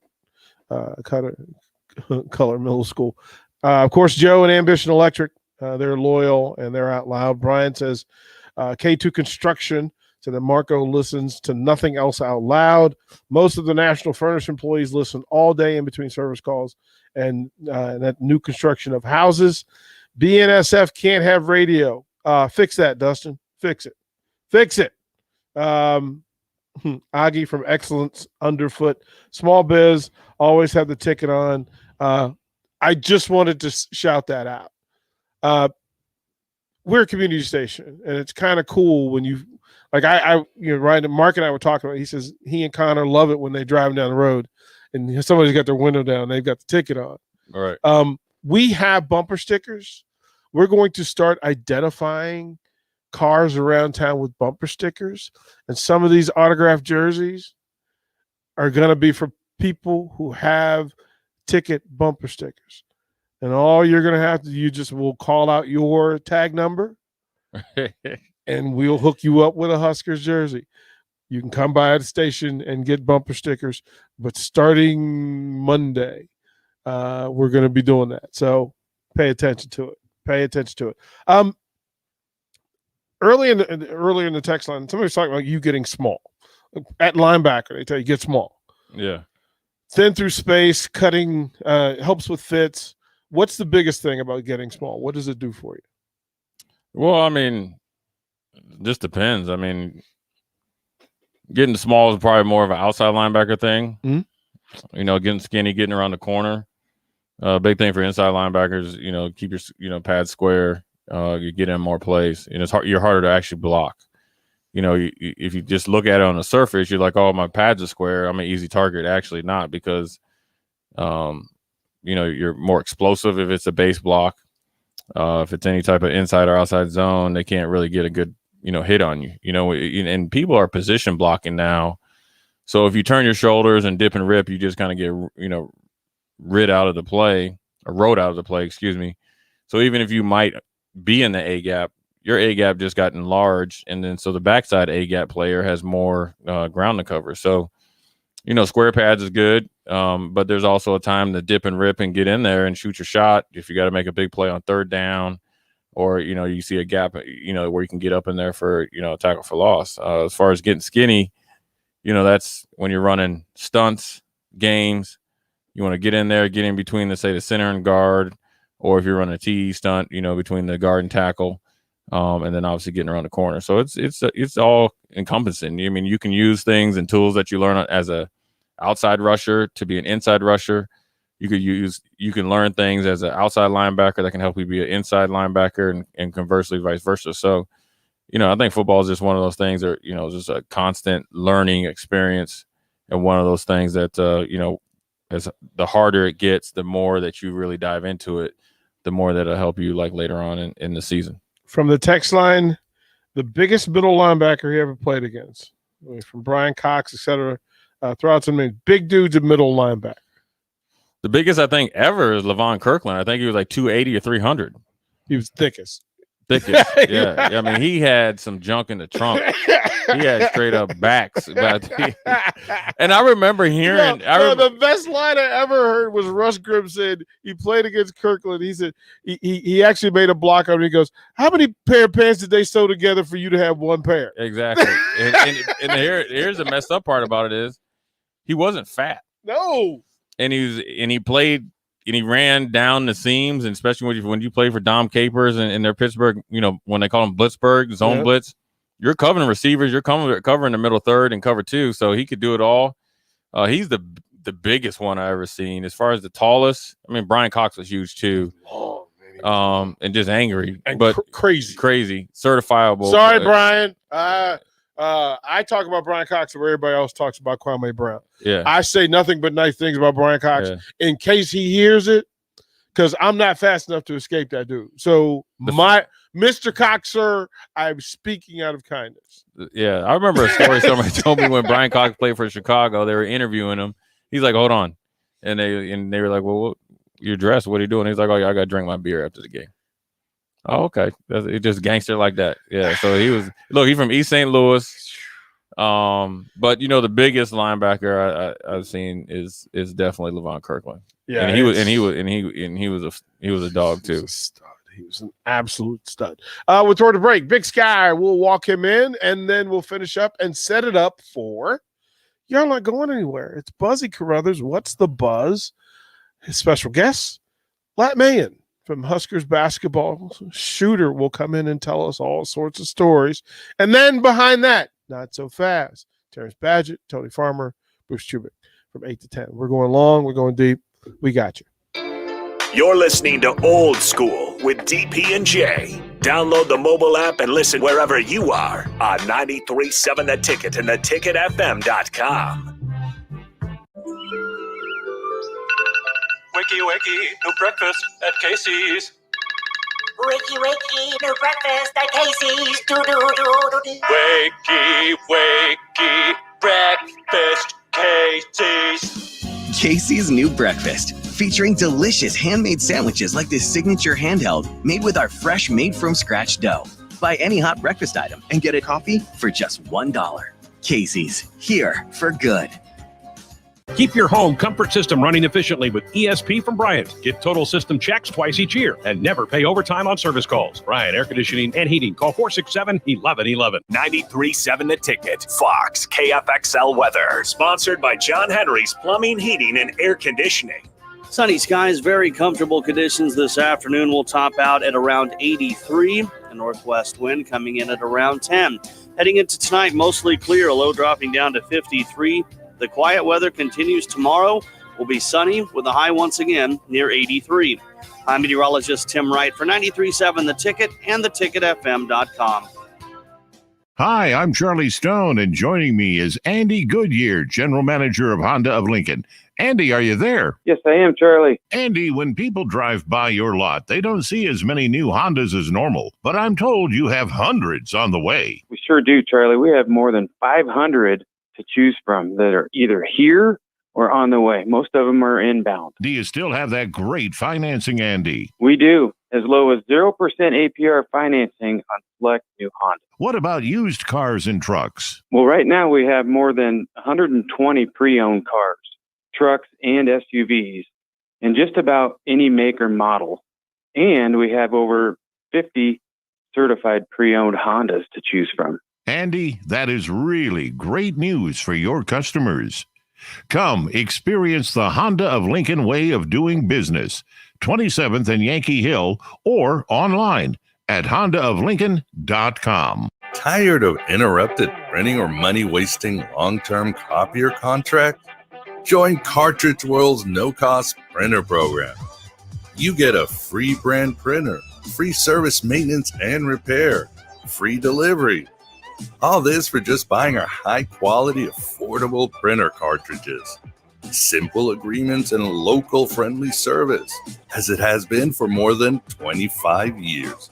Color Middle School. Of course, Joe and Ambition Electric, they're loyal and they're out loud. Brian says K2 Construction, so that Marco listens to nothing else out loud. Most of the National Furnish employees listen all day in between service calls and that new construction of houses. BNSF can't have radio. Fix that, Dustin. Fix it. Aggie from Excellence Underfoot. Small Biz, always have the ticket on. I just wanted to shout that out. We're a community station, and it's kind of cool when you right. Mark and I were talking about. He says he and Connor love it when they drive down the road, and somebody's got their window down. They've got the ticket on. All right. We have bumper stickers. We're going to start identifying cars around town with bumper stickers, and some of these autographed jerseys are going to be for people who have ticket bumper stickers. And all you're going to have to do, you just will call out your tag number and we'll hook you up with a Huskers jersey. You can come by the station and get bumper stickers. But starting Monday, we're going to be doing that. So pay attention to it. Earlier in the text line, somebody was talking about you getting small. At linebacker, they tell you get small. Yeah. Thin through space, cutting helps with fits. What's the biggest thing about getting small? What does it do for you? Well, I mean, just depends. I mean, getting small is probably more of an outside linebacker thing. Mm-hmm. You know, getting skinny, getting around the corner. Big thing for inside linebackers, you know, keep your pads square. You get in more plays, and you're harder to actually block. You know, if you just look at it on the surface, you're like, oh, my pads are square, I'm an easy target. Actually not, because you know, you're more explosive if it's a base block. If it's any type of inside or outside zone, they can't really get a good, you know, hit on you. You know, and people are position blocking now. So if you turn your shoulders and dip and rip, you just kind of get, you know, rode out of the play, excuse me. So even if you might be in the A gap, your A gap just got enlarged, and then so the backside A gap player has more ground to cover. So, you know, square pads is good, but there's also a time to dip and rip and get in there and shoot your shot if you got to make a big play on third down, or, you know, you see a gap, you know, where you can get up in there for, you know, a tackle for loss. As far as getting skinny, you know, that's when you're running stunts, games. You want to get in there, get in between the center and guard, or if you're running a TE stunt, you know, between the guard and tackle. And then obviously getting around the corner. So it's all encompassing. I mean, you can use things and tools that you learn as a outside rusher to be an inside rusher. You can learn things as an outside linebacker that can help you be an inside linebacker, and conversely vice versa. So, you know, I think football is just one of those things that, you know, just a constant learning experience, and one of those things that, you know, as the harder it gets, the more that you really dive into it, the more that it'll help you like later on in the season. From the text line, the biggest middle linebacker he ever played against, from Brian Cox, etc. Throughout some names, big dudes at middle linebacker. The biggest I think ever is Levon Kirkland. I think he was like 280 or 300. He was thickest. Yeah. I mean, he had some junk in the trunk. He had straight up backs. And I remember hearing. The best line I ever heard was Russ Grimm said he played against Kirkland. He said he actually made a block on him. He goes, "How many pair of pants did they sew together for you to have one pair?" Exactly. and here's the messed up part about it is he wasn't fat. No. And he played. And he ran down the seams, and especially when you play for Dom Capers and their Pittsburgh, you know, when they call them Blitzburg, zone blitz, you're covering receivers, you're covering the middle third and cover two, so he could do it all. He's the biggest one I ever seen. As far as the tallest, I mean, Brian Cox was huge too, and just angry, and but crazy, certifiable. Sorry, Brian. I talk about Brian Cox where everybody else talks about Kwame Brown. Yeah. I say nothing but nice things about Brian Cox in case he hears it, because I'm not fast enough to escape that dude. So Mr. Cox, sir, I'm speaking out of kindness. Yeah, I remember a story somebody told me when Brian Cox played for Chicago. They were interviewing him. He's like, "Hold on," and they were like, "Well, you're dressed. What are you doing?" He's like, "Oh, yeah, I got to drink my beer after the game." Oh, okay. It's just gangster like that. Yeah. So he's from East St. Louis. But you know, the biggest linebacker I've seen is definitely Levon Kirkland. Yeah. And he was a dog too. He was an absolute stud. We'll throw the break. Big Sky, we'll walk him in, and then we'll finish up and set it up for y'all not going anywhere. It's Buzzy Carruthers. What's the buzz? His special guest, Lat Mayen from Huskers basketball. Shooter will come in and tell us all sorts of stories. And then behind that, not so fast, Terrence Badgett, Tony Farmer, Bruce Chubik from 8 to 10. We're going long. We're going deep. We got you. You're listening to Old School with DP and J. Download the mobile app and listen wherever you are on 93.7 The Ticket and theticketfm.com. Wakey, wakey, no breakfast at Casey's. Wakey, wakey, no breakfast at Casey's. Do-do-do-do-do. Wakey, wakey, breakfast Casey's. Casey's new breakfast, featuring delicious handmade sandwiches like this signature handheld made with our fresh made-from-scratch dough. Buy any hot breakfast item and get a coffee for just $1. Casey's, here for good. Keep your home comfort system running efficiently with ESP from Bryant. Get total system checks twice each year and never pay overtime on service calls. Bryant Air Conditioning and Heating. Call 467-1111. 93.7 The Ticket. Fox KFXL weather. Sponsored by John Henry's Plumbing, Heating, and Air Conditioning. Sunny skies, very comfortable conditions this afternoon. Will top out at around 83. A northwest wind coming in at around 10. Heading into tonight, mostly clear. A low dropping down to 53. The quiet weather continues tomorrow. Will be sunny with a high once again near 83. I'm meteorologist Tim Wright for 93.7 The Ticket and theticketfm.com. Hi, I'm Charlie Stone, and joining me is Andy Goodyear, General Manager of Honda of Lincoln. Andy, are you there? Yes, I am, Charlie. Andy, when people drive by your lot, they don't see as many new Hondas as normal, but I'm told you have hundreds on the way. We sure do, Charlie. We have more than 500 to choose from that are either here or on the way. Most of them are inbound. Do you still have that great financing, Andy? We do, as low as 0% APR financing on select new Honda. What about used cars and trucks? Well, right now we have more than 120 pre-owned cars, trucks, and SUVs, in just about any make or model. And we have over 50 certified pre-owned Hondas to choose from. Andy, that is really great news for your customers. Come experience the Honda of Lincoln way of doing business, 27th and Yankee Hill, or online at hondaoflincoln.com. Tired of interrupted printing or money-wasting long-term copier contract? Join Cartridge World's no-cost printer program. You get a free brand printer, free service maintenance and repair, free delivery. All this for just buying our high-quality, affordable printer cartridges. Simple agreements and local friendly service, as it has been for more than 25 years.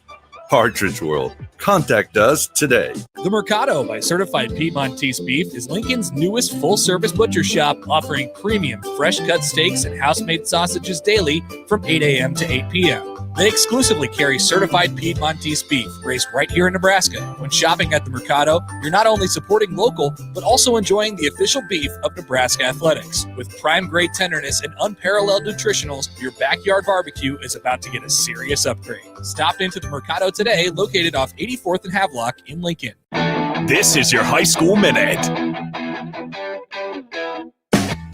Cartridge World. Contact us today. The Mercado by Certified Piedmontese Beef is Lincoln's newest full-service butcher shop, offering premium fresh-cut steaks and house-made sausages daily from 8 a.m. to 8 p.m. They exclusively carry certified Piedmontese beef raised right here in Nebraska. When shopping at the Mercado, you're not only supporting local, but also enjoying the official beef of Nebraska Athletics. With prime-grade tenderness and unparalleled nutritionals, your backyard barbecue is about to get a serious upgrade. Stop into the Mercado today, located off 84th and Havelock in Lincoln. This is your High School Minute.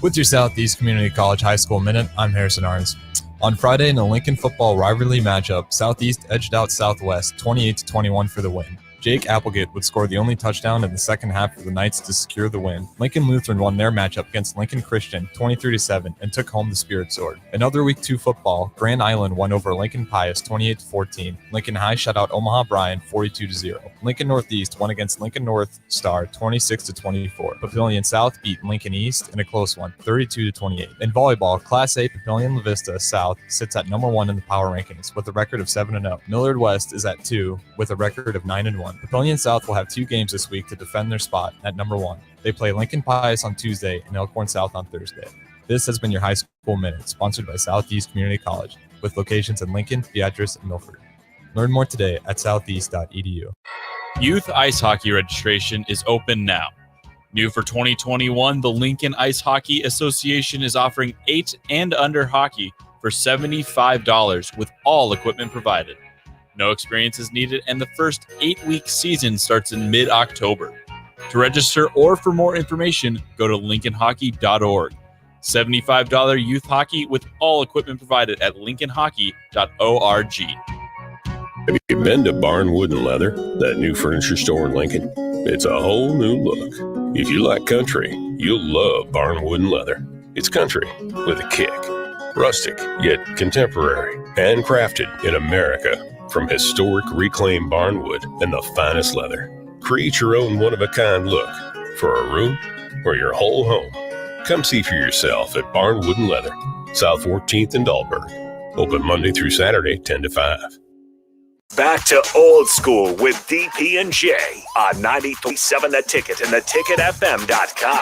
With your Southeast Community College High School Minute, I'm Harrison Arns. On Friday in a Lincoln football rivalry matchup, Southeast edged out Southwest 28-21 for the win. Jake Applegate would score the only touchdown in the second half for the Knights to secure the win. Lincoln Lutheran won their matchup against Lincoln Christian 23-7 and took home the Spirit Sword. In other Week 2 football, Grand Island won over Lincoln Pius 28-14. Lincoln High shut out Omaha Bryan 42-0. Lincoln Northeast won against Lincoln North Star 26-24. Papillion South beat Lincoln East in a close one 32-28. In volleyball, Class A Papillion La Vista South sits at number 1 in the power rankings with a record of 7-0. Millard West is at 2 with a record of 9-1. Papillion South will have 2 games this week to defend their spot at number 1. They play Lincoln Pius on Tuesday and Elkhorn South on Thursday. This has been your High School Minute, sponsored by Southeast Community College, with locations in Lincoln, Beatrice, and Milford. Learn more today at southeast.edu. Youth ice hockey registration is open now. New for 2021, the Lincoln Ice Hockey Association is offering 8 and under hockey for $75 with all equipment provided. No experience is needed, and the first 8-week season starts in mid-October. To register or for more information, go to lincolnhockey.org. $75 youth hockey with all equipment provided at lincolnhockey.org. Have you been to Barnwood and Leather, that new furniture store in Lincoln? It's a whole new look. If you like country, you'll love Barnwood and Leather. It's country with a kick. Rustic, yet contemporary. Handcrafted in America. From historic reclaimed barnwood and the finest leather. Create your own one-of-a-kind look for a room or your whole home. Come see for yourself at Barnwood and Leather, South 14th and Dahlberg. Open Monday through Saturday, 10 to 5. Back to old school with DP and J on 93.7 The Ticket and theticketfm.com.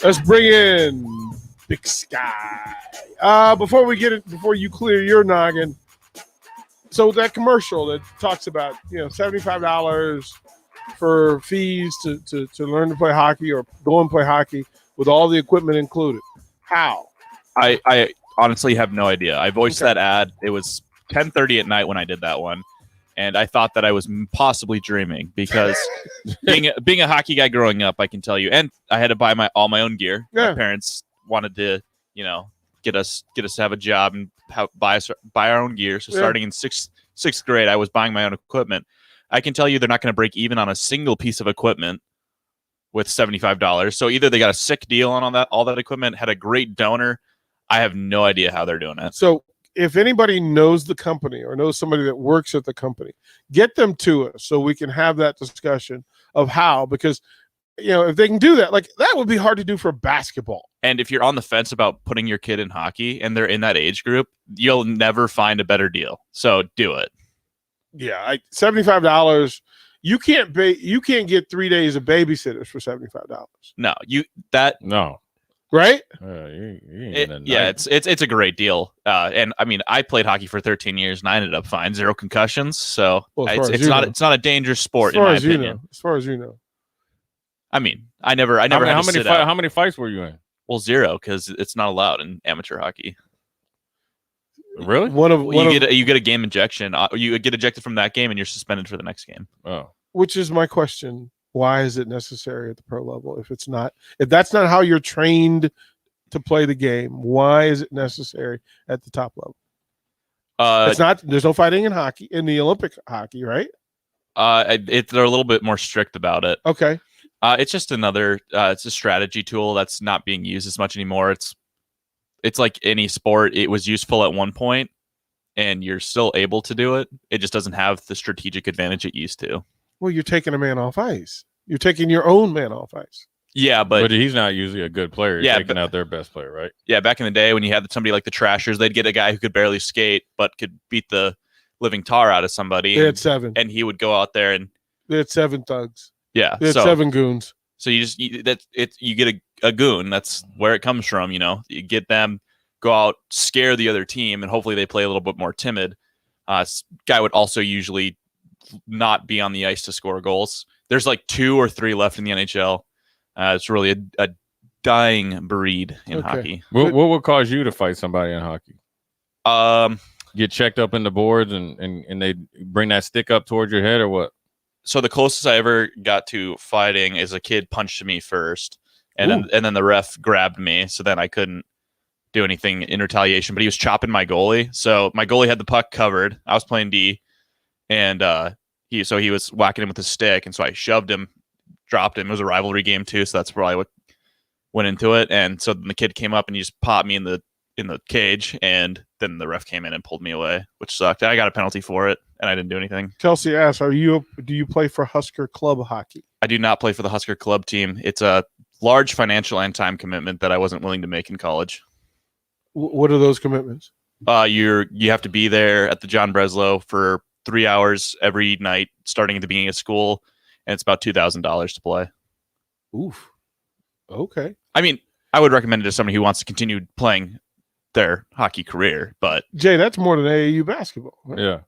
Let's bring in Big Sky. Before you clear your noggin, so that commercial that talks about $75 for fees to learn to play hockey or go and play hockey with all the equipment included. How? I honestly have no idea. I voiced that ad. It was 10:30 at night when I did that one, and I thought that I was possibly dreaming because being a hockey guy growing up, I can tell you, and I had to buy all my own gear. Yeah. My parents wanted to, get us to have a job and buy our own gear. So starting in sixth grade, I was buying my own equipment. I can tell you they're not going to break even on a single piece of equipment with $75. So either they got a sick deal on all that equipment, had a great donor. I have no idea how they're doing it. So if anybody knows the company or knows somebody that works at the company, get them to us so we can have that discussion of how, because if they can do that, like that would be hard to do for basketball. And if you're on the fence about putting your kid in hockey and they're in that age group, you'll never find a better deal. So do it. Yeah, $75. You can't get 3 days of babysitters for $75. No, no. Right? It's a great deal. And I mean, I played hockey for 13 years and I ended up fine, 0 concussions. So it's not a dangerous sport in my opinion. As far as you know. I mean, I never had to sit out. How many fights were you in? Well, 0 because it's not allowed in amateur hockey. Really? You get a game ejection. You get ejected from that game and you're suspended for the next game. Oh, which is my question. Why is it necessary at the pro level? If that's not how you're trained to play the game, why is it necessary at the top level? It's not. There's no fighting in hockey, in the Olympic hockey, right? They're a little bit more strict about it. Okay. It's just it's a strategy tool that's not being used as much anymore. It's like any sport. It was useful at one point, and you're still able to do it. It just doesn't have the strategic advantage it used to. Well, you're taking a man off ice. You're taking your own man off ice. Yeah, but he's not usually a good player. He's taking out their best player, right? Yeah, back in the day when you had somebody like the Trashers, they'd get a guy who could barely skate but could beat the living tar out of somebody. They had 7. And he would go out there and... They had 7 thugs. Yeah. They had 7 goons. So you get a goon. That's where it comes from, You get them, go out, scare the other team, and hopefully they play a little bit more timid. Guy would also usually not be on the ice to score goals. There's like 2 or 3 left in the NHL. It's really a dying breed in hockey. What would cause you to fight somebody in hockey? Get checked up in the boards and they bring that stick up towards your head or what? So the closest I ever got to fighting is a kid punched me first, and then the ref grabbed me. So then I couldn't do anything in retaliation. But he was chopping my goalie. So my goalie had the puck covered. I was playing D, and he was whacking him with his stick, and so I shoved him, dropped him. It was a rivalry game too, so that's probably what went into it. And so then the kid came up and he just popped me in the cage, and then the ref came in and pulled me away, which sucked. I got a penalty for it, and I didn't do anything. Kelsey asks, do you play for Husker Club hockey? I do not play for the Husker Club team. It's a large financial and time commitment that I wasn't willing to make in college. What are those commitments? You have to be there at the John Breslow for 3 hours every night, starting at the beginning of school, and it's about $2,000 to play. Oof. Okay. I mean, I would recommend it to somebody who wants to continue playing their hockey career, but Jay, that's more than AAU basketball. Right? Yeah.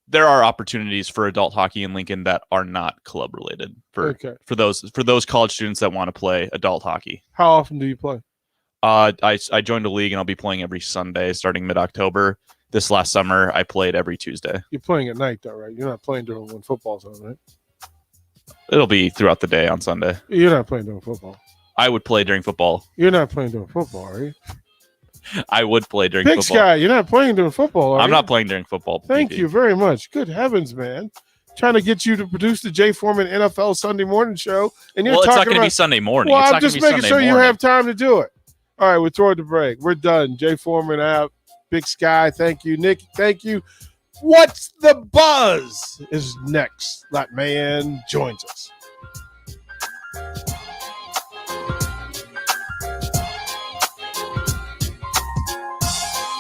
There are opportunities for adult hockey in Lincoln that are not club related for those college students that want to play adult hockey. How often do you play? I joined a league and I'll be playing every Sunday starting mid-October. This last summer, I played every Tuesday. You're playing at night, though, right? You're not playing during when football's on, right? It'll be throughout the day on Sunday. You're not playing during football. I would play during football. You're not playing during football, are you? I would play during Big football. Sky, you're not playing during football, are you? I'm not playing during football. Thank you very much. Good heavens, man. Trying to get you to produce the Jay Foreman NFL Sunday morning show. And you're it's talking not going to about, be Sunday morning. Well, it's I'm just making sure you have time to do it. All right, we're toward the break. We're done. Jay Foreman out. Big Sky, thank you. Nick, thank you. What's the Buzz is next. That man joins us.